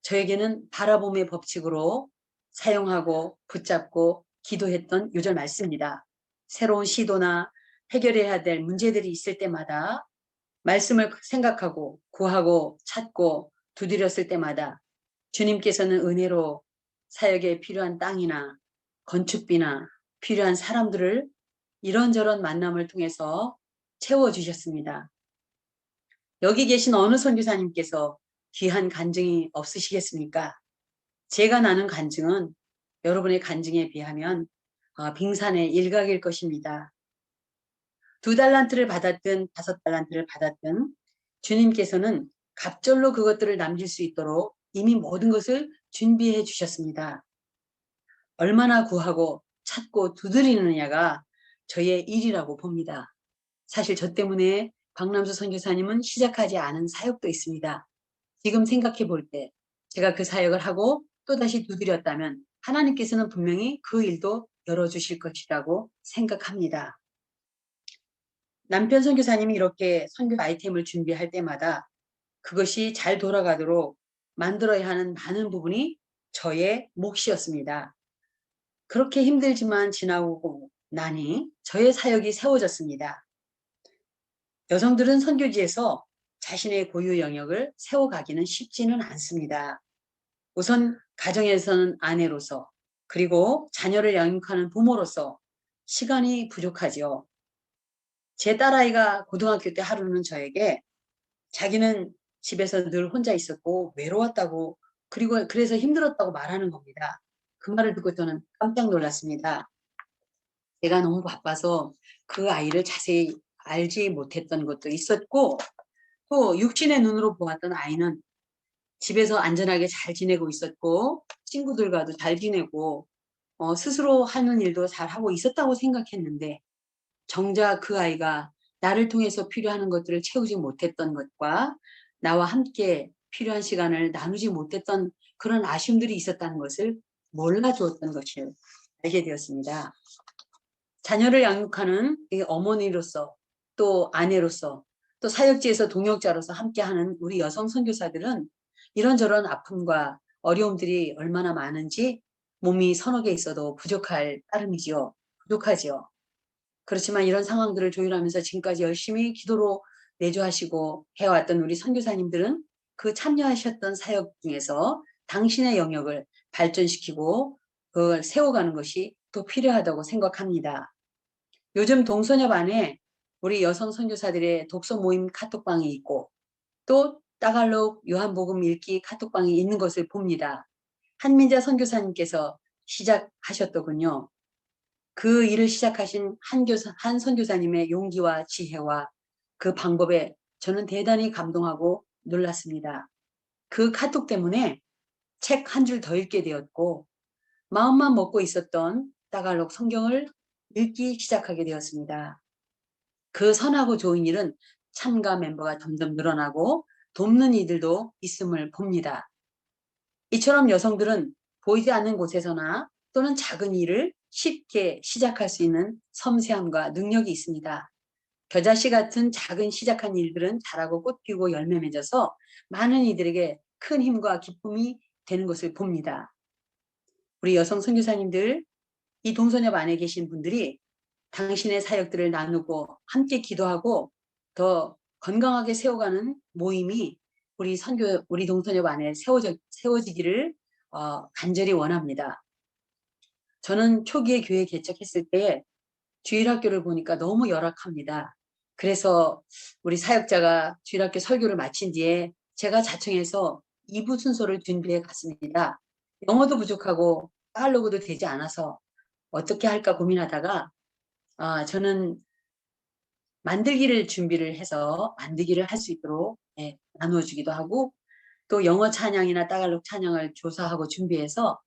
저에게는 바라봄의 법칙으로 사용하고 붙잡고 기도했던 요절 말씀입니다. 새로운 시도나 해결해야 될 문제들이 있을 때마다 말씀을 생각하고 구하고 찾고 두드렸을 때마다 주님께서는 은혜로 사역에 필요한 땅이나 건축비나 필요한 사람들을 이런저런 만남을 통해서 채워주셨습니다. 여기 계신 어느 선교사님께서 귀한 간증이 없으시겠습니까? 제가 나눈 간증은 여러분의 간증에 비하면 빙산의 일각일 것입니다. 2달란트를 받았든 5달란트를 받았든 주님께서는 갑절로 그것들을 남길 수 있도록 이미 모든 것을 준비해 주셨습니다. 얼마나 구하고 찾고 두드리느냐가 저의 일이라고 봅니다. 사실 저 때문에 박남수 선교사님은 시작하지 않은 사역도 있습니다. 지금 생각해 볼 때 제가 그 사역을 하고 또다시 두드렸다면 하나님께서는 분명히 그 일도 열어주실 것이라고 생각합니다. 남편 선교사님이 이렇게 선교 아이템을 준비할 때마다 그것이 잘 돌아가도록 만들어야 하는 많은 부분이 저의 몫이었습니다. 그렇게 힘들지만 지나고 나니 저의 사역이 세워졌습니다. 여성들은 선교지에서 자신의 고유 영역을 세워가기는 쉽지는 않습니다. 우선 가정에서는 아내로서 그리고 자녀를 양육하는 부모로서 시간이 부족하지요. 제 딸아이가 고등학교 때 하루는 저에게 자기는 집에서 늘 혼자 있었고 외로웠다고 그리고 그래서 힘들었다고 말하는 겁니다. 그 말을 듣고 저는 깜짝 놀랐습니다. 제가 너무 바빠서 그 아이를 자세히 알지 못했던 것도 있었고 또 육신의 눈으로 보았던 아이는 집에서 안전하게 잘 지내고 있었고 친구들과도 잘 지내고 스스로 하는 일도 잘 하고 있었다고 생각했는데 정작 그 아이가 나를 통해서 필요한 것들을 채우지 못했던 것과 나와 함께 필요한 시간을 나누지 못했던 그런 아쉬움들이 있었다는 것을 몰라주었던 것을 알게 되었습니다. 자녀를 양육하는 어머니로서 또 아내로서 또 사역지에서 동역자로서 함께하는 우리 여성 선교사들은 이런저런 아픔과 어려움들이 얼마나 많은지 몸이 서너 개 있어도 부족할 따름이지요. 부족하지요. 그렇지만 이런 상황들을 조율하면서 지금까지 열심히 기도로 내조하시고 해왔던 우리 선교사님들은 그 참여하셨던 사역 중에서 당신의 영역을 발전시키고 그걸 세워가는 것이 또 필요하다고 생각합니다. 요즘 동서녀 반에 우리 여성 선교사들의 독서 모임 카톡방이 있고 또 따갈록 요한복음 읽기 카톡방이 있는 것을 봅니다. 한민자 선교사님께서 시작하셨더군요. 그 일을 시작하신 한 선교사님의 용기와 지혜와 그 방법에 저는 대단히 감동하고 놀랐습니다. 그 카톡 때문에 책 한 줄 더 읽게 되었고 마음만 먹고 있었던 따갈록 성경을 읽기 시작하게 되었습니다. 그 선하고 좋은 일은 참가 멤버가 점점 늘어나고 돕는 이들도 있음을 봅니다. 이처럼 여성들은 보이지 않는 곳에서나 또는 작은 일을 쉽게 시작할 수 있는 섬세함과 능력이 있습니다. 겨자씨 같은 작은 시작한 일들은 자라고 꽃 피우고 열매 맺어서 많은 이들에게 큰 힘과 기쁨이 되는 것을 봅니다. 우리 여성 선교사님들, 이 동서녀 안에 계신 분들이 당신의 사역들을 나누고 함께 기도하고 더 건강하게 세워가는 모임이 우리 동서녀 안에 세워지기를 간절히 원합니다. 저는 초기에 교회 개척했을 때 주일학교를 보니까 너무 열악합니다. 그래서 우리 사역자가 주일학교 설교를 마친 뒤에 제가 자청해서 2부 순서를 준비해 갔습니다. 영어도 부족하고 팔로그도 되지 않아서 어떻게 할까 고민하다가 저는 만들기를 준비를 해서 만들기를 할 수 있도록 나누어 주기도 하고 또 영어 찬양이나 따갈록 찬양을 조사하고 준비해서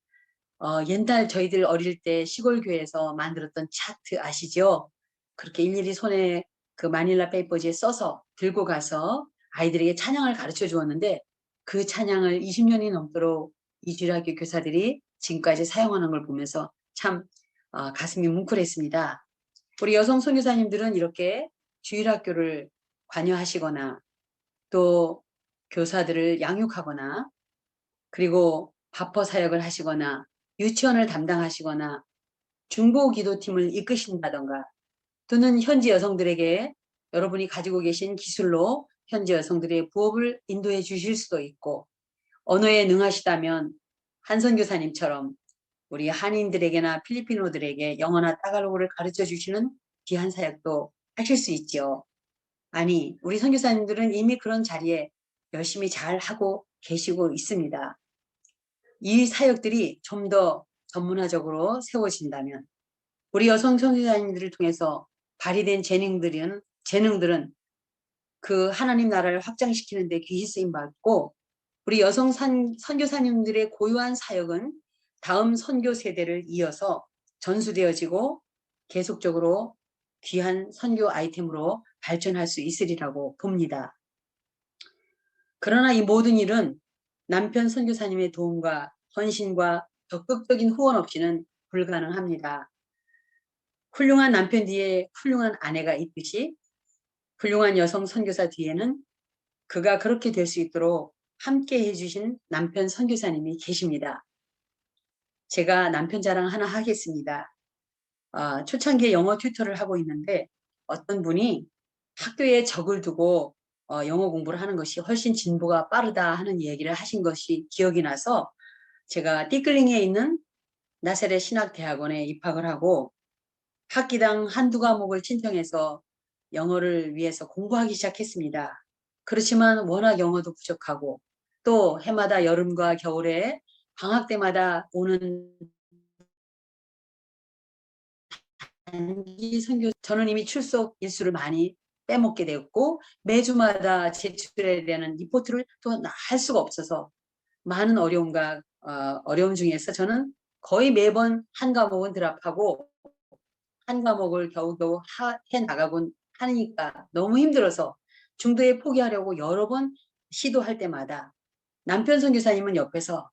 옛날 저희들 어릴 때 시골 교회에서 만들었던 차트 아시죠? 그렇게 일일이 손에 그 마닐라 페이퍼지에 써서 들고 가서 아이들에게 찬양을 가르쳐 주었는데 그 찬양을 20년이 넘도록 이 주일학교 교사들이 지금까지 사용하는 걸 보면서 참 가슴이 뭉클했습니다. 우리 여성 선교사님들은 이렇게 주일학교를 관여하시거나 또 교사들을 양육하거나 그리고 바퍼 사역을 하시거나 유치원을 담당하시거나 중보 기도팀을 이끄신다던가 또는 현지 여성들에게 여러분이 가지고 계신 기술로 현지 여성들의 부업을 인도해 주실 수도 있고 언어에 능하시다면 한 선교사님처럼 우리 한인들에게나 필리핀어들에게 영어나 따갈로그를 가르쳐 주시는 귀한 사역도 하실 수 있죠. 아니, 우리 선교사님들은 이미 그런 자리에 열심히 잘 하고 계시고 있습니다. 이 사역들이 좀 더 전문화적으로 세워진다면 우리 여성 선교사님들을 통해서 발휘된 재능들은 그 하나님 나라를 확장시키는 데 귀히 쓰임 받고 우리 여성 선교사님들의 고유한 사역은 다음 선교 세대를 이어서 전수되어지고 계속적으로 귀한 선교 아이템으로 발전할 수 있으리라고 봅니다. 그러나 이 모든 일은 남편 선교사님의 도움과 헌신과 적극적인 후원 없이는 불가능합니다. 훌륭한 남편 뒤에 훌륭한 아내가 있듯이 훌륭한 여성 선교사 뒤에는 그가 그렇게 될 수 있도록 함께 해주신 남편 선교사님이 계십니다. 제가 남편 자랑 하나 하겠습니다. 초창기에 영어 튜터를 하고 있는데 어떤 분이 학교에 적을 두고 영어 공부를 하는 것이 훨씬 진보가 빠르다 하는 얘기를 하신 것이 기억이 나서 제가 띠끌링에 있는 나세렛 신학대학원에 입학을 하고 학기당 한두 과목을 신청해서 영어를 위해서 공부하기 시작했습니다. 그렇지만 워낙 영어도 부족하고 또 해마다 여름과 겨울에 방학 때마다 오는 단기 선교 저는 이미 출석 일수를 많이 빼먹게 되었고 매주마다 제출해야 되는 리포트를 또 할 수가 없어서 많은 어려움 중에서 저는 거의 매번 한 과목은 드랍하고 한 과목을 겨우겨우 해나가곤 하니까 너무 힘들어서 중도에 포기하려고 여러 번 시도할 때마다 남편 선교사님은 옆에서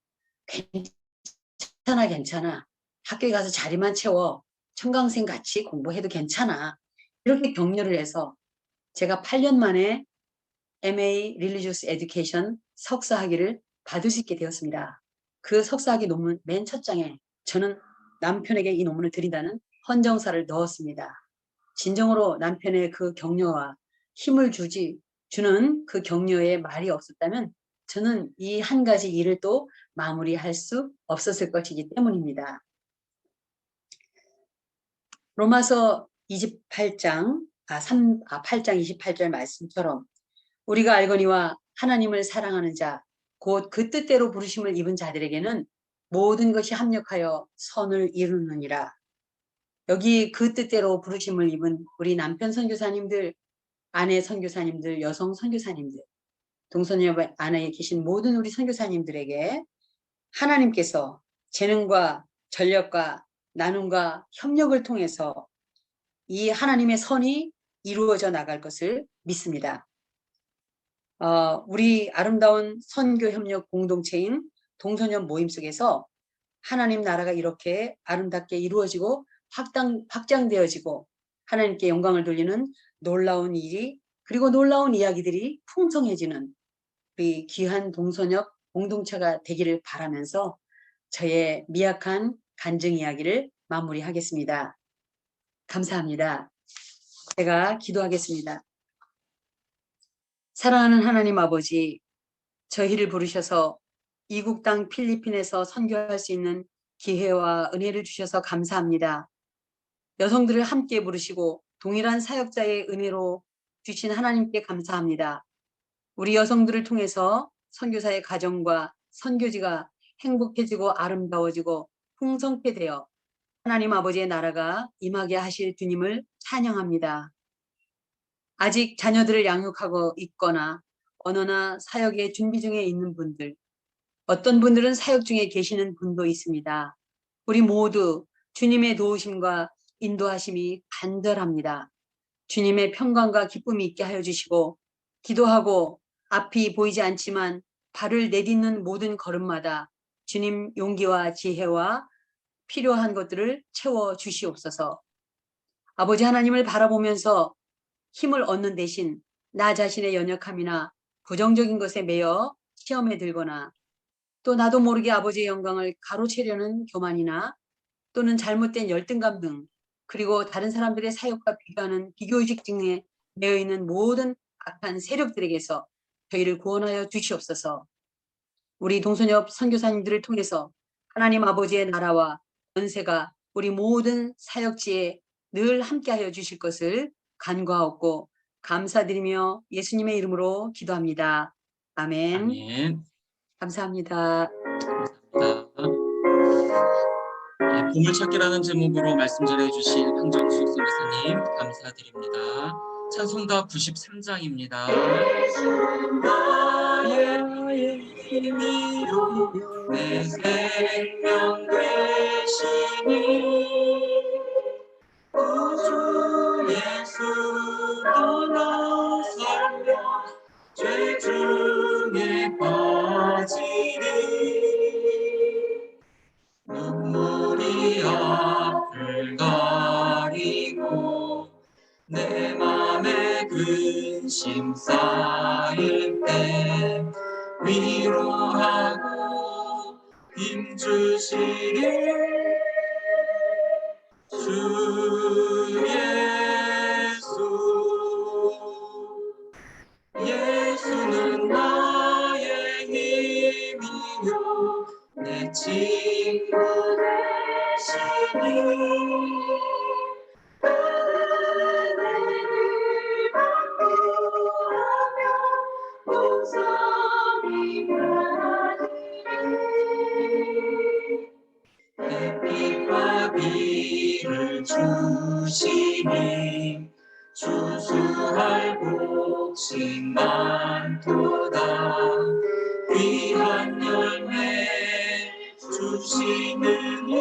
괜찮아. 학교에 가서 자리만 채워. 청강생 같이 공부해도 괜찮아. 이렇게 격려를 해서 제가 8년 만에 MA Religious Education 석사학위를 받을 수 있게 되었습니다. 그 석사학위 논문 맨 첫 장에 저는 남편에게 이 논문을 드린다는 헌정사를 넣었습니다. 진정으로 남편의 그 격려와 힘을 주는 그 격려에 말이 없었다면 저는 이 한 가지 일을 또 마무리할 수 없었을 것이기 때문입니다. 로마서 8장 28절 말씀처럼 우리가 알거니와 하나님을 사랑하는 자, 곧 그 뜻대로 부르심을 입은 자들에게는 모든 것이 합력하여 선을 이루느니라. 여기 그 뜻대로 부르심을 입은 우리 남편 선교사님들, 아내 선교사님들, 여성 선교사님들, 동서녀 안에 계신 모든 우리 선교사님들에게 하나님께서 재능과 전력과 나눔과 협력을 통해서 이 하나님의 선이 이루어져 나갈 것을 믿습니다. 우리 아름다운 선교협력 공동체인 동서녀 모임 속에서 하나님 나라가 이렇게 아름답게 이루어지고 확장되어지고 하나님께 영광을 돌리는 놀라운 일이 그리고 놀라운 이야기들이 풍성해지는 우리 귀한 동서녀 공동체가 되기를 바라면서 저의 미약한 간증 이야기를 마무리하겠습니다. 감사합니다. 제가 기도하겠습니다. 사랑하는 하나님 아버지, 저희를 부르셔서 이국 땅 필리핀에서 선교할 수 있는 기회와 은혜를 주셔서 감사합니다. 여성들을 함께 부르시고 동일한 사역자의 은혜로 주신 하나님께 감사합니다. 우리 여성들을 통해서 선교사의 가정과 선교지가 행복해지고 아름다워지고 풍성케 되어 하나님 아버지의 나라가 임하게 하실 주님을 찬양합니다. 아직 자녀들을 양육하고 있거나 언어나 사역의 준비 중에 있는 분들, 어떤 분들은 사역 중에 계시는 분도 있습니다. 우리 모두 주님의 도우심과 인도하심이 간절합니다. 주님의 평강과 기쁨이 있게 하여 주시고 기도하고 앞이 보이지 않지만 발을 내딛는 모든 걸음마다 주님 용기와 지혜와 필요한 것들을 채워 주시옵소서. 아버지 하나님을 바라보면서 힘을 얻는 대신 나 자신의 연약함이나 부정적인 것에 매여 시험에 들거나 또 나도 모르게 아버지의 영광을 가로채려는 교만이나 또는 잘못된 열등감 등 그리고 다른 사람들의 사역과 비교하는 비교의식 등에 매여 있는 모든 악한 세력들에게서 저희를 구원하여 주시옵소서. 우리 동서녀 선교사님들을 통해서 하나님 아버지의 나라와 권세가 우리 모든 사역지에 늘 함께하여 주실 것을 간구하옵고 감사드리며 예수님의 이름으로 기도합니다. 아멘. 아멘. 감사합니다. 감사합니다. 네, 보물찾기라는 제목으로 말씀 전해주신 황정숙 선교사님 감사드립니다. 찬송가 93장입니다. 나의 힘이요 내 생명 되시니 구주 예수 떠나서며 죄 중에 빠지리 눈물이 앞을 가리고 내 맘에 근심 쌓일 때 위로하고 힘주시길 주 예수는 나의 힘이요 내 친구 되시니 은혜를 받고하며 목소리 나누리 햇빛과 비를 주시니 추수할 곡식 많도다 귀한 열매 주시느니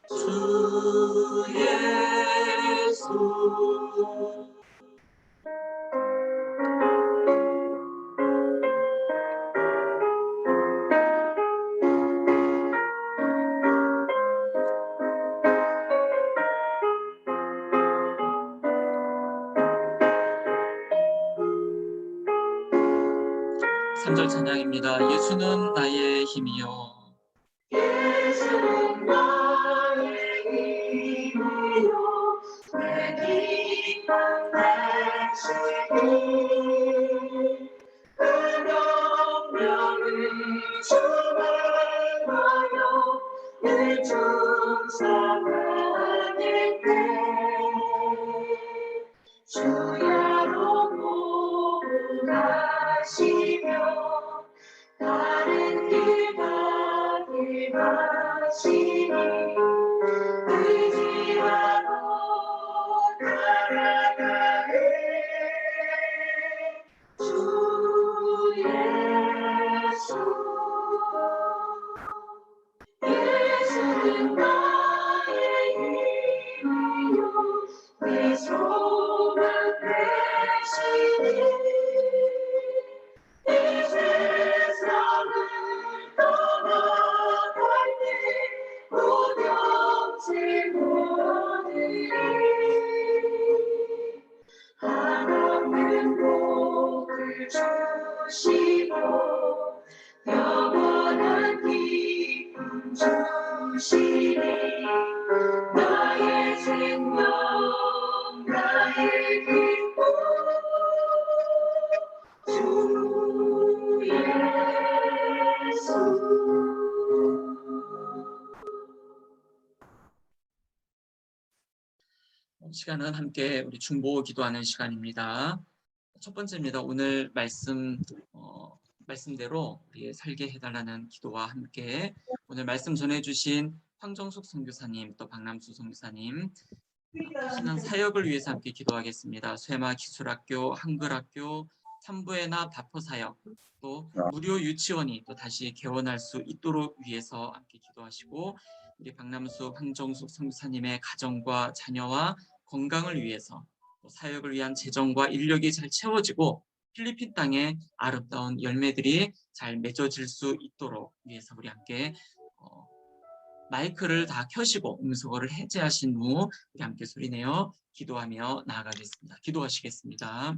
주 예수 삼절 찬양입니다. 예수는 나의 힘이요 예수는 나의 힘이요 내 기쁨 되시니 그 명령을 주말하여 늘 충성하게 돼 주야로 모험하시며 다른 길 가길 하시니 의지하고 따라가네 주 예수는 나의 힘이요 내 주시니 나의 생명 나의 기쁨 주 예수. 시간은 함께 우리 중보 기도하는 시간입니다. 첫 번째입니다. 오늘 말씀대로 우리의 살게 해달라는 기도와 함께 오늘 말씀 전해주신 황정숙 선교사님 또 박남수 선교사님 하시는 사역을 위해서 함께 기도하겠습니다. 쇠마 기술학교, 한글학교, 삼부에나 바포 사역 또 무료 유치원이 또 다시 개원할 수 있도록 위해서 함께 기도하시고 우리 박남수, 황정숙 선교사님의 가정과 자녀와 건강을 위해서 또 사역을 위한 재정과 인력이 잘 채워지고 필리핀 땅에 아름다운 열매들이 잘 맺어질 수 있도록 위해서 우리 함께 마이크를 다 켜시고 음소거를 해제하신 후 우리 함께 소리내어 기도하며 나아가겠습니다. 기도하시겠습니다.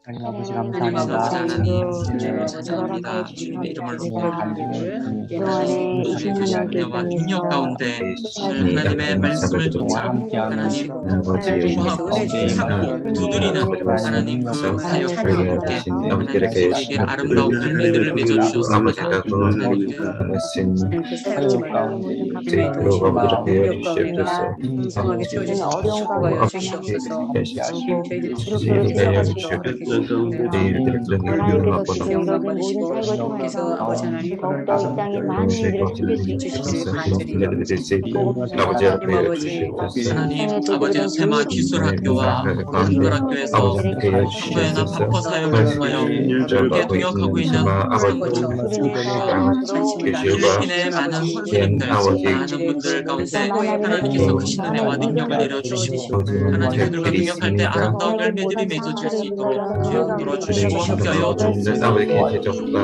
하나님 아버지 아버지 감사합니다. 하나님, 주님을 찬양합니다. 주님의 이름을 높입니다. 하나님, 주님의 은혜와 능력 가운데 오늘 하나님의 말씀을 쫓아 하나님 공부하고 찾고 두드리는 하나님 그 사역과 함께 하나님 우리에게 아름다운 열매들을 맺어주셨습니다. 하나님 풍성하게 채워주시고 축복하여 주시옵소서. 저희들이 영광 받으시고 그래서 아버지 하나님 하나님 아버지 세마 기술학교와 한글학교에서 한국에나 바퍼 사역을 통하여 함께 동역하고 있는 상도 필리핀의 많은 선생님들 많은 분들 가운데 하나님께서 크신 은혜와 능력을 내려주시고 하나님 그들과 동역할 때 아름다운 열매들이 맺어질 수 있도록 주여 들어주시고 함께하여 주옵소서.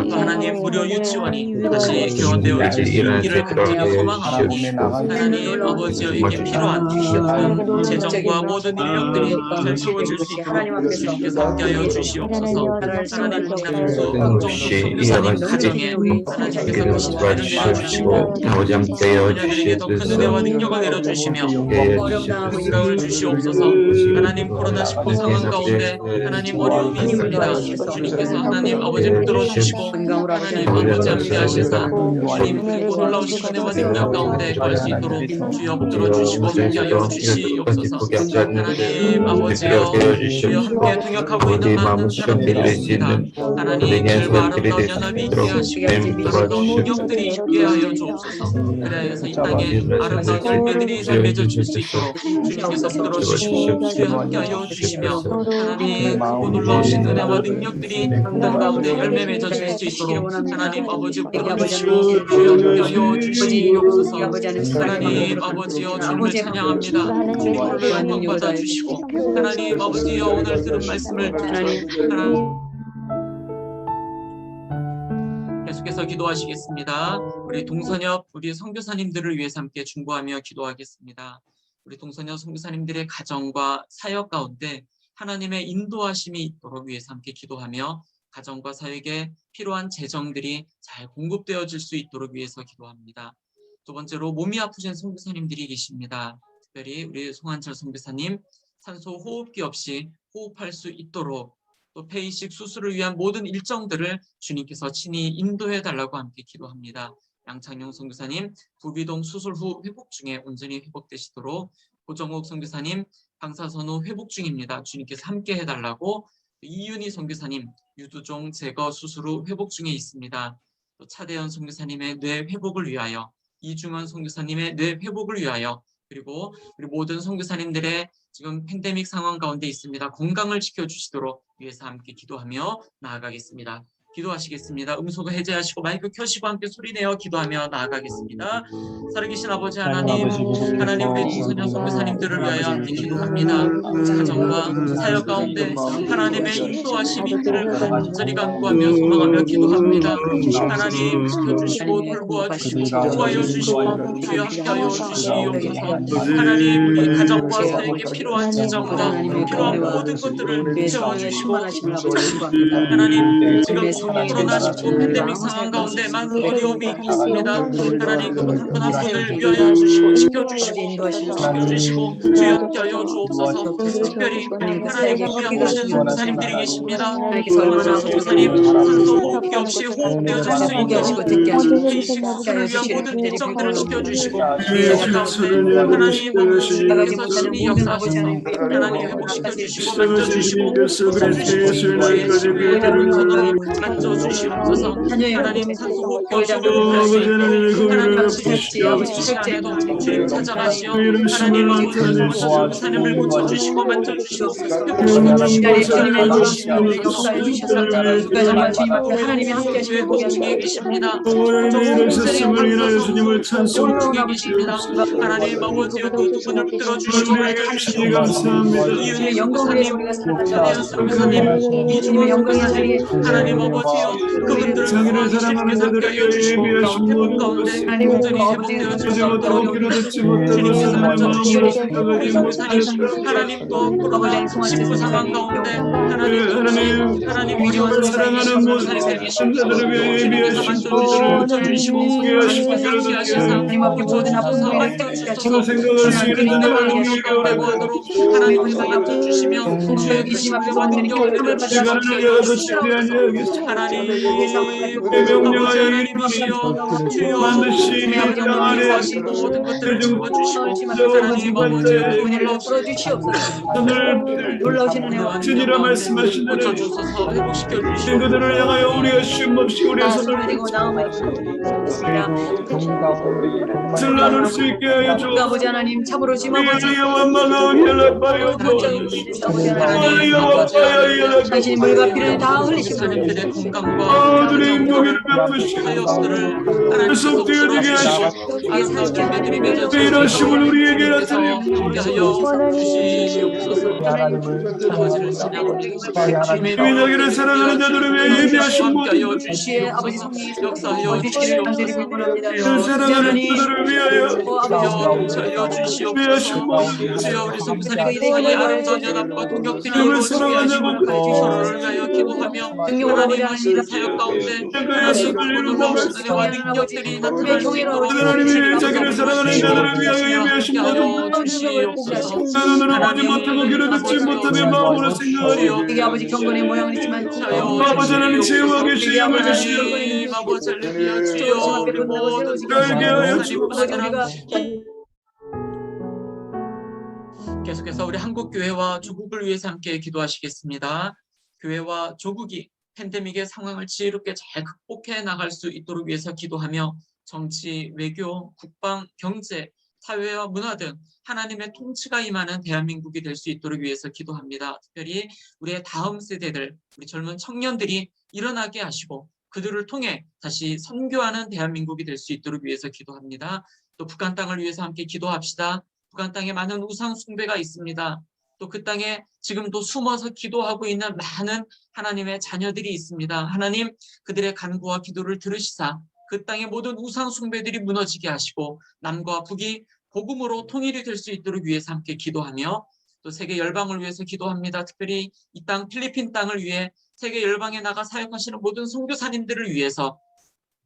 또 하나님 무료 유치원이 다시 개원되어 있기를 간절히 소망하오니 하나님 아버지에게 필요한 모든 재정과 모든 인력들이 잘 채워질 수 있도록 주님께서 함께하여 주시옵소서. 하나님 박남수 황정숙 선교사님 가정에 하나님께서 크신 은혜를 내려주시고 자녀들에게 더 큰 은혜와 능력을 내려주시며 건강을 주시옵소서. 하나님 코로나19 상황 가운데 하나님 어려움이 있습니다. 주님께서 하나님 아버지 붙들어 주시고 하나님 아버지 함께 하시사 주님 크고 놀라우신 은혜와 능력 가운데 갈 수 있도록 주여 붙들어 주시고 함께하여 주시옵소서. 하나님 아버지여 주여 함께 동역하고 있는 많은 사람들이 있습니다. 하나님 길과 아름다운 연합이 있게 하시고 아름다운 능력들이 있게 하여 주옵소서. 그래서 이 땅에 아름다운 열매들이 잘 맺어질 수 있도록 주님께서 붙들어 주시고 주여 함께하여 주시며 하나님 크고 놀라우신 은혜와 능력들이 땅 가운데 열매 맺어질 수 있도록 하나님 아버지 붙들어 주시고 주여 함께하여 주시옵소서. 하나님 아버지여 주님을 찬양합니다. 주님을 영광 받아주시고 하나님 아버지여 오늘 들은 말씀을 하나님 계속해서 기도하시겠습니다. 우리 동선협 우리 선교사님들을 위해서 함께 중보하며 기도하겠습니다. 우리 동선협 선교사님들의 가정과 사역 가운데 하나님의 인도하심이 있도록 위해서 함께 기도하며 가정과 사역에 필요한 재정들이 잘 공급되어질 수 있도록 위해서 기도합니다. 두 번째로 몸이 아프신 선교사님들이 계십니다. 특별히 우리 송한철 선교사님 산소 호흡기 없이 호흡할 수 있도록 또 폐이식 수술을 위한 모든 일정들을 주님께서 친히 인도해 달라고 함께 기도합니다. 양창용 선교사님 부비동 수술 후 회복 중에 온전히 회복되시도록 고정옥 선교사님 방사선 후 회복 중입니다. 주님께서 함께 해달라고 이윤희 선교사님 유두종 제거 수술 후 회복 중에 있습니다. 또 차대현 선교사님의 뇌 회복을 위하여 이중원 선교사님의 뇌 회복을 위하여 그리고 우리 모든 선교사님들의 지금 팬데믹 상황 가운데 있습니다. 건강을 지켜주시도록 위해서 함께 기도하며 나아가겠습니다. 기도하시겠습니다. 음소거 해제하시고 마이크 켜시고 함께 소리내어 기도하며 나아가겠습니다. 살아계신 아버지 하나님, 하나님 우리 동선녀 선교사님들을 위하여 함께 기도합니다. 가정과 사역 가운데 하나님의 인도하심이 있기를 간절히 간구하며 소망하며 기도합니다. 하나님 지켜주시고 돌보아주시고 구하여 주시고 주여 함께하여 주시옵소서. 하나님 우리 가정과 사역에 필요한 재정과 필요한 모든 것들을 채워주시고 하나님 지금 코로나19 팬데믹 상황 가운데 많은 어려움이 있습니다. 하나님 그 한 분 한 분을 위하여 주시고 지켜주시고 지켜주시고 주여 함께하여 주옵소서. 특별히 하나님 함께하고 오신 선교사님들이 계십니다. 선교사님 산소 호흡기 없이 호흡되어질 수 있도록 이식수술을 위한 모든 일정들을 지켜주시고 하나님 아버지께서 신이 역사하셔서 하나님 회복시켜주시고 만져주시고 만져주시옵소서. 하나님 산소 호흡기 없이 호흡할 수 있도록 하나님 아버지 시간에도 주님 찾아가시어 하나님 선교사님을 고쳐주시고 만져주시고 회복시켜주시고 만져주시고 역사해 주셔서 주님 앞에 하나님이 함께 하시는 복중에 계십니다. 주님을 찬송 중에 계십니다. 하나님 아버지여 그 두 분을 붙들어 주시고 만져주시고 이은혜 선교사님, 전혜연 선교사님, 이주원 선교사님, 하나님 아버지여 그분들을 주님께서 함께하여 주시고 회복 가운데 온전히 회복되어질 수 있도록 주님께서 만져주시고 우리 선교사님 하나님 또 코로나19 상황 가운데 하나님 위험한 사랑하는 선교사님들 계십니다. 주님께서 만져주시고 함께 하셔서 고쳐주셔서 만져주셔서 주님 빼고하도록 하나님께서 만져주시며 주의 계시며 능력을 주시옵소서. 하나님 아버지 하나님이시여 주여 하나님 하신 모든 것들을 주어주시고 하나님 아버지 놀라우시는 애와 주니라 말씀하신 대로 고쳐주셔서 회복시켜주시고 친구들을 향하여 우리가 쉼없이 우리의 손을 들 나눌 수 있게 하여 주. 아버지 하나님 참으로 지금 아버지 당신이 물과 피를 다 흘리시고 사람들의 건강과 사역들을 하나님께서 되게 하시고 아름다운 준비들이 맺어져 이러심을 우리에게 나타내어 함께하여 주시옵소서. 아버지를 찬양하고 주님의 자기를 사랑하는 자들을 위해 예비하신 모든 함께하여 주시옵소서. 역사하여 주시옵소서. 사랑하는 자들을 위하여 주여 주시옵소서. 주여 우리 성사님 사이의 아름다운 연합과 동역들이 이루어지게 하시고 서로를 위하여 기도하며 하나님 하시는 사역 가운데 하나님 놀라우신 은혜와 능력들이 나타날 수 있도록 하나님이 자기를 사랑하는 자들을 위하여 예비하신 모든 주시옵소서. 눈으로 보지 못하고 귀로 듣지 못하며 마음으로 생각하여 이게 아버지 경건의 모양은 있지만 아버지 하나님 제와 계시니 아버지 하나님 아버지를 위하여 주여 우리 모든 그에게 하여 주옵소서. 계속해서 우리 한국교회와 조국을 위해서 함께 기도하시겠습니다. 교회와 조국이 팬데믹의 상황을 지혜롭게 잘 극복해 나갈 수 있도록 위해서 기도하며 정치, 외교, 국방, 경제, 사회와 문화 등 하나님의 통치가 임하는 대한민국이 될 수 있도록 위해서 기도합니다. 특별히 우리의 다음 세대들, 우리 젊은 청년들이 일어나게 하시고 그들을 통해 다시 선교하는 대한민국이 될 수 있도록 위해서 기도합니다. 또 북한 땅을 위해서 함께 기도합시다. 북한 땅에 많은 우상 숭배가 있습니다. 또 그 땅에 지금도 숨어서 기도하고 있는 많은 하나님의 자녀들이 있습니다. 하나님 그들의 간구와 기도를 들으시사 그 땅의 모든 우상 숭배들이 무너지게 하시고 남과 북이 복음으로 통일이 될 수 있도록 위해서 함께 기도하며 또 세계 열방을 위해서 기도합니다. 특별히 이 땅 필리핀 땅을 위해 세계 열방에 나가 사역하시는 모든 선교사님들을 위해서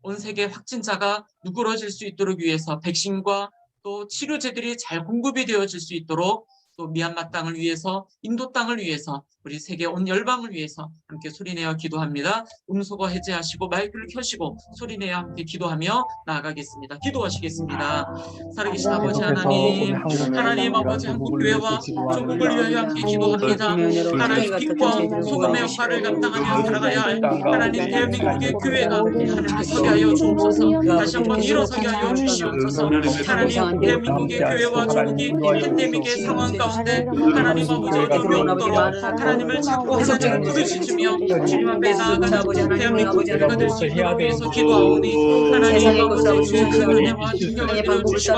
온 세계 확진자가 누그러질 수 있도록 위해서 백신과 또 치료제들이 잘 공급이 되어질 수 있도록 또 미얀마 땅을 위해서 인도 땅을 위해서 우리 세계 온 열방을 위해서 함께 소리내어 기도합니다. 음소거 해제하시고 마이크를 켜시고 소리내어 함께 기도하며 나아가겠습니다. 기도하시겠습니다. 살아계신 아버지 하나님, 하나님 아버지 한국교회와 조국을 위하여 함께 기도합니다. 하나님 빛과 소금의 역할을 감당하며 살아가야 할 하나님 대한민국의 교회가 하나님께 서게 하여 주옵소서. 다시 한번 일어서게 하여 주시옵소서. 하나님 대한민국의 교회와 조국이 팬데믹의 상황 가운데 하나님 아버지의 두려움도록 하나님을 찾고 하나님을 부르짖으며 주님 앞에 나아가는 대한민국의 교회가 될 수 있도록 위해서 기도하오니 하나님 아버지 주의 큰 은혜와 능력을 내려주시고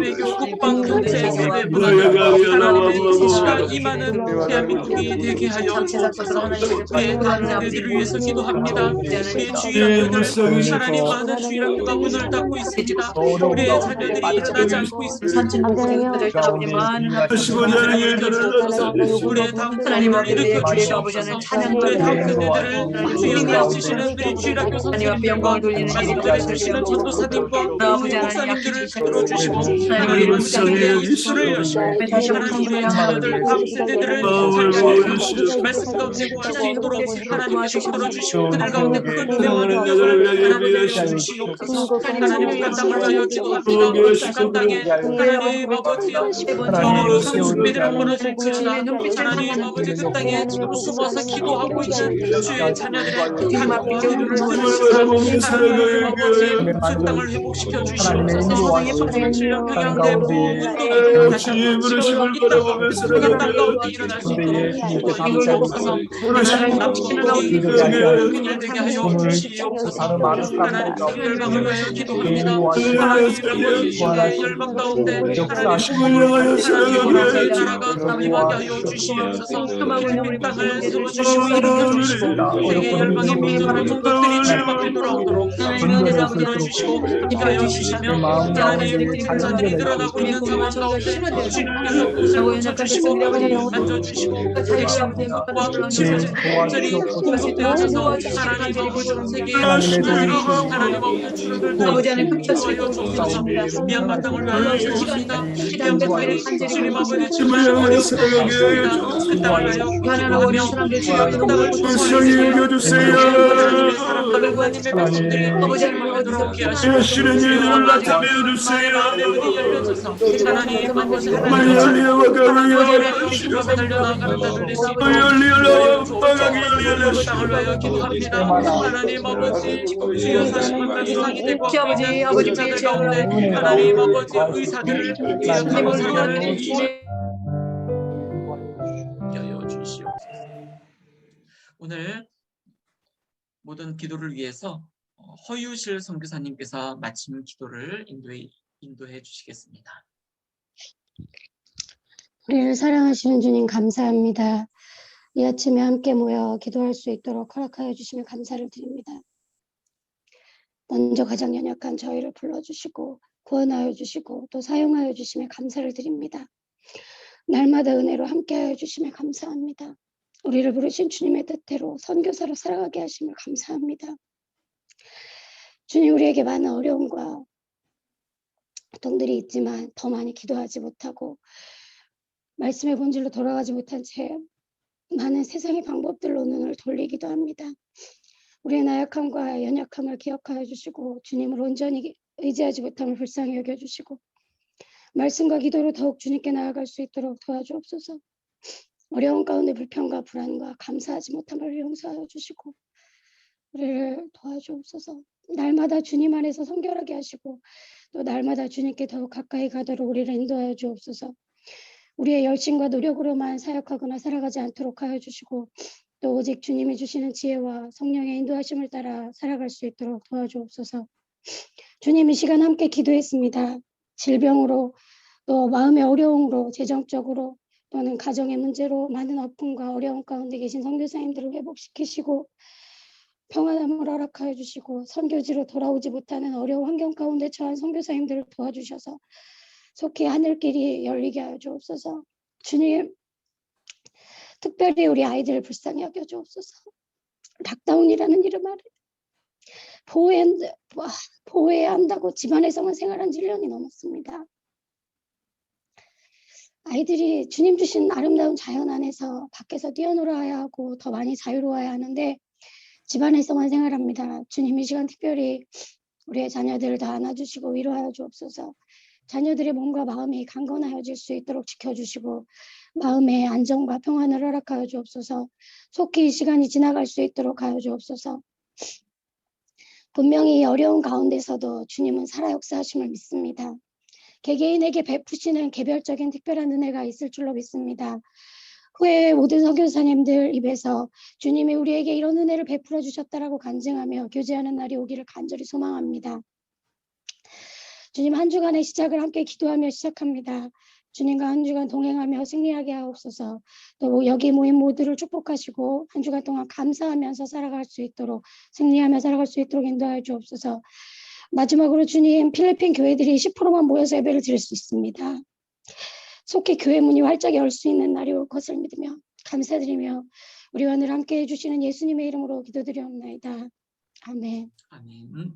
외교, 국방, 경제, 사회, 문화 하나님의 통치가 임하는 대한민국이 되게 하여 주옵소서. 우리의 다른 세대들을 위해서 기도합니다. 우리의 주일학교들 하나님 많은 주일학교가 문을 닫고 있습니다. 우리의 자녀들이 일어나지 않고 있습니다. 저희 아버지 많은 하시고자 하는 일들을 주셔서 우리의 다음 하나님 세대를 앞에 일으켜 우리 주시옵소서. 아버지는 찬양과 우리의 다음 노래로 세대들을 주의 영광 쓰시는 우리 주일학교 하나님 앞에 선생님들과 영광을 돌리는 말씀들을 예배를 주시는 전도사님과 우리 아버지 우리 하나님 목사님들을 약속해 붙들어 주시고 하나님 하나님 우리를 우리에게 이 붙잡게 손을 여시고 다시 한번 하나님 우리의 성장하게 자녀들 다음 세대들을 마음을 살게 하셔서 먹으시오. 말씀 가운데 구할 수 있도록 하나님께서 붙들어 주시고 좋은 그들 가운데 큰 방법에 은혜와 사랑하는 능력을 자들을 위하여 하나님 내려 위하시오. 주시옵소서. 하나님 하나님 성령 북한 땅을 역시 위하여 기도합니다. 그러게 북한 땅에 하나님 아버지여 하나님의 지금 준비되는 세우는 벌어질지어다. 하나님 아버지 그 땅에 지금 숨어서 기도하고 있는 주의 자녀들의 귀한 기도를 바라보며 하나님 아버지 살아가게 그 땅을 회복시켜 하나님의 주시옵소서. 인도하시고 불질병 땅 평양대로 가운데 운동이 다시 주의 한번 부르심을 이 땅 바라보며 북한 땅 살아가게 가운데 일어날 수 있도록 도와주옵소서. 부르심을 남북이 바라보며 일 되게 하여 주시옵소서. 하나님 주 열방을 위하여 기도합니다. 하나님 아버지 주의 열방 가운데 하나님 향하여 하나님 살아가게 나라가 임하게 하여 주시옵소서. 우리 땅을 세워주시고 일으켜 주시고 세계 열방의 모든 종족들이 주님 앞에 돌아오도록 만들어 주시고 함께하여 주시며 하나님 불사들이 늘어나고 있는 상황 가운데 주님께서 그것을 고쳐주시고 만져주시고 백성과 천천히 공급되어져서 하나님 아버지 세계의 주들이 하나님 아버지 주를 아버지는 흡수하여 주옵소서. 미얀마 땅을 위하여 기도합니다. 미얀마 땅이 주님 아버지 주님을 향하여 살아가게 하여 주옵소서. 그 땅을 위하여 기도하며 그 땅을 불쌍히 여겨주세요. 하나님의 사랑과 하나님의 백성들이 주님을 들어오게 하시고 하시는 일들을 나타내 주세요. 문이 열려져서 하나님 아버지 말리와 가루여 주님께 달려나가는 자들이 열리라 방학이 열리라 그 땅을 위하여 기도합니다. 하나님 아버지 주여 사시는 세상이 되고 아버지 아버지 자들 가운데 하나님 아버지 의사들을 주여 의사들을 하여 주시옵소서. 오늘 모든 기도를 위해서 허유실 선교사님께서 마침 기도를 인도해 주시겠습니다. 우리를 사랑하시는 주님 감사합니다. 이 아침에 함께 모여 기도할 수 있도록 허락하여 주시며 감사를 드립니다. 먼저 가장 연약한 저희를 불러주시고 구원하여 주시고 또 사용하여 주시며 감사를 드립니다. 날마다 은혜로 함께하여 주시며 감사합니다. 우리를 부르신 주님의 뜻대로 선교사로 살아가게 하시며 감사합니다. 주님, 우리에게 많은 어려움과 고통들이 있지만 더 많이 기도하지 못하고 말씀의 본질로 돌아가지 못한 채 많은 세상의 방법들로 눈을 돌리기도 합니다. 우리의 나약함과 연약함을 기억하여 주시고 주님을 온전히 의지하지 못함을 불쌍히 여겨주시고 말씀과 기도로 더욱 주님께 나아갈 수 있도록 도와주옵소서. 어려운 가운데 불평과 불안과 감사하지 못함을 용서하여 주시고 우리를 도와주옵소서. 날마다 주님 안에서 성결하게 하시고 또 날마다 주님께 더욱 가까이 가도록 우리를 인도하여 주옵소서. 우리의 열심과 노력으로만 사역하거나 살아가지 않도록 하여 주시고 또 오직 주님이 주시는 지혜와 성령의 인도하심을 따라 살아갈 수 있도록 도와주옵소서. 주님, 이 시간 함께 기도했습니다. 질병으로 또 마음의 어려움으로 재정적으로 또는 가정의 문제로 많은 아픔과 어려움 가운데 계신 선교사님들을 회복시키시고 평안함을 허락하여 주시고 선교지로 돌아오지 못하는 어려운 환경 가운데 처한 선교사님들을 도와주셔서 속히 하늘길이 열리게 하여 주옵소서. 주님, 특별히 우리 아이들을 불쌍히 여겨 주옵소서. 락다운이라는 이름 아래 보호해야 한다고 집안에서만 생활한 지 1년이 넘었습니다. 아이들이 주님 주신 아름다운 자연 안에서 밖에서 뛰어놀아야 하고 더 많이 자유로워야 하는데 집안에서만 생활합니다. 주님, 이 시간 특별히 우리의 자녀들을 다 안아주시고 위로하여 주옵소서. 자녀들의 몸과 마음이 강건하여질 수 있도록 지켜주시고 마음의 안정과 평안을 허락하여 주옵소서. 속히 이 시간이 지나갈 수 있도록 하여 주옵소서. 분명히 어려운 가운데서도 주님은 살아 역사하심을 믿습니다. 개개인에게 베푸시는 개별적인 특별한 은혜가 있을 줄로 믿습니다. 후에 모든 선교사님들 입에서 주님이 우리에게 이런 은혜를 베풀어 주셨다라고 간증하며 교제하는 날이 오기를 간절히 소망합니다. 주님, 한 주간의 시작을 함께 기도하며 시작합니다. 주님과 한 주간 동행하며 승리하게 하옵소서. 또 여기 모인 모두를 축복하시고 한 주간 동안 감사하면서 살아갈 수 있도록 승리하며 살아갈 수 있도록 인도하여 주옵소서. 마지막으로 주님, 필리핀 교회들이 10%만 모여서 예배를 드릴 수 있습니다. 속히 교회 문이 활짝 열 수 있는 날이 올 것을 믿으며 감사드리며 우리와 늘 함께 해주시는 예수님의 이름으로 기도드리옵나이다. 아멘. 아멘.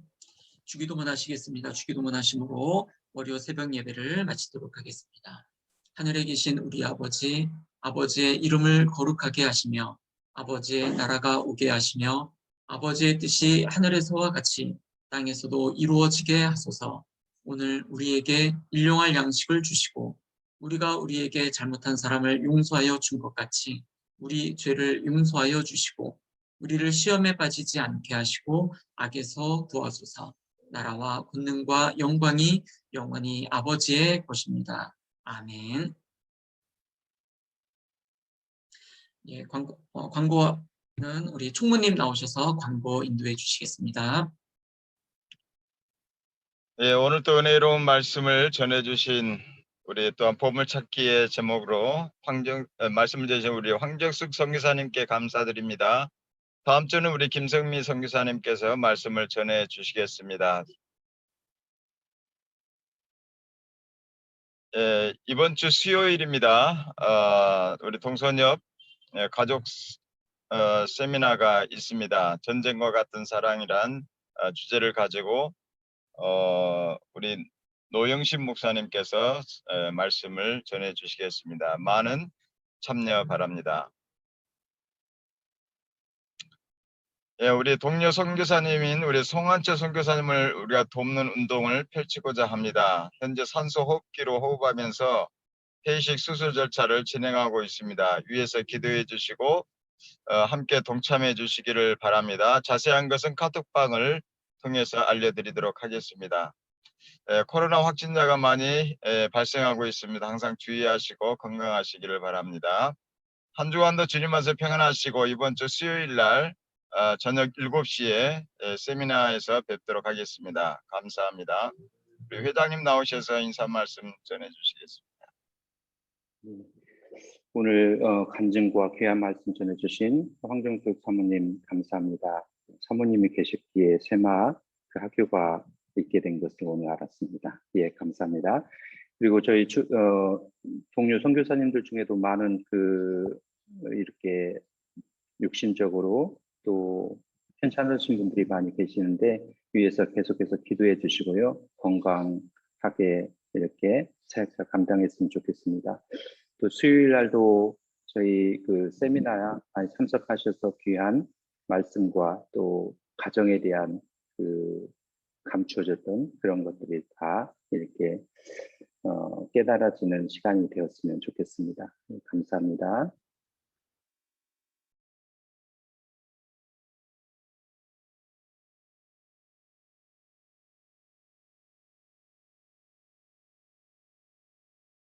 주기도문 하시겠습니다. 주기도문 하심으로 월요 새벽 예배를 마치도록 하겠습니다. 하늘에 계신 우리 아버지, 아버지의 이름을 거룩하게 하시며 아버지의 나라가 오게 하시며 아버지의 뜻이 하늘에서와 같이 땅에서도 이루어지게 하소서. 오늘 우리에게 일용할 양식을 주시고 우리가 우리에게 잘못한 사람을 용서하여 준 것 같이 우리 죄를 용서하여 주시고 우리를 시험에 빠지지 않게 하시고 악에서 구하소서. 나라와 권능과 영광이 영원히 아버지의 것입니다. 아멘. 예, 광고는 우리 총무님 나오셔서 광고 인도해 주시겠습니다. 예, 오늘 또 은혜로운 말씀을 전해주신 우리 또한 보물찾기의 제목으로 말씀을 주신 우리 황정숙 선교사님께 감사드립니다. 다음 주는 우리 김성미 선교사님께서 말씀을 전해 주시겠습니다. 예, 이번 주 수요일입니다. 우리 동선협 가족 세미나가 있습니다. 전쟁과 같은 사랑이란 주제를 가지고 우리 노영신 목사님께서 말씀을 전해 주시겠습니다. 많은 참여 바랍니다. 예, 우리 동료 선교사님인 우리 송한철 선교사님을 우리가 돕는 운동을 펼치고자 합니다. 현재 산소 호흡기로 호흡하면서 폐이식 수술 절차를 진행하고 있습니다. 위에서 기도해 주시고 함께 동참해 주시기를 바랍니다. 자세한 것은 카톡방을 통해서 알려드리도록 하겠습니다. 코로나 확진자가 많이 발생하고 있습니다. 항상 주의하시고 건강하시기를 바랍니다. 한 주간도 주님 안에서 평안하시고 이번 주 수요일 날 저녁 7시에 세미나에서 뵙도록 하겠습니다. 감사합니다. 우리 회장님 나오셔서 인사 말씀 전해주시겠습니다. 오늘 간증과 귀한 말씀 전해주신 황정숙 사모님 감사합니다. 사모님이 계셨기에 세마 그 학교가 있게 된 것을 오늘 알았습니다. 예, 감사합니다. 그리고 저희 동료 선교사님들 중에도 많은 이렇게 육신적으로 또 괜찮으신 분들이 많이 계시는데 위에서 계속해서 기도해 주시고요. 건강하게 이렇게 사역사 감당했으면 좋겠습니다. 또 수요일 날도 저희 그 세미나에 참석하셔서 귀한 말씀과 또 가정에 대한 감추어졌던 그런 것들이 다 이렇게 깨달아지는 시간이 되었으면 좋겠습니다. 감사합니다.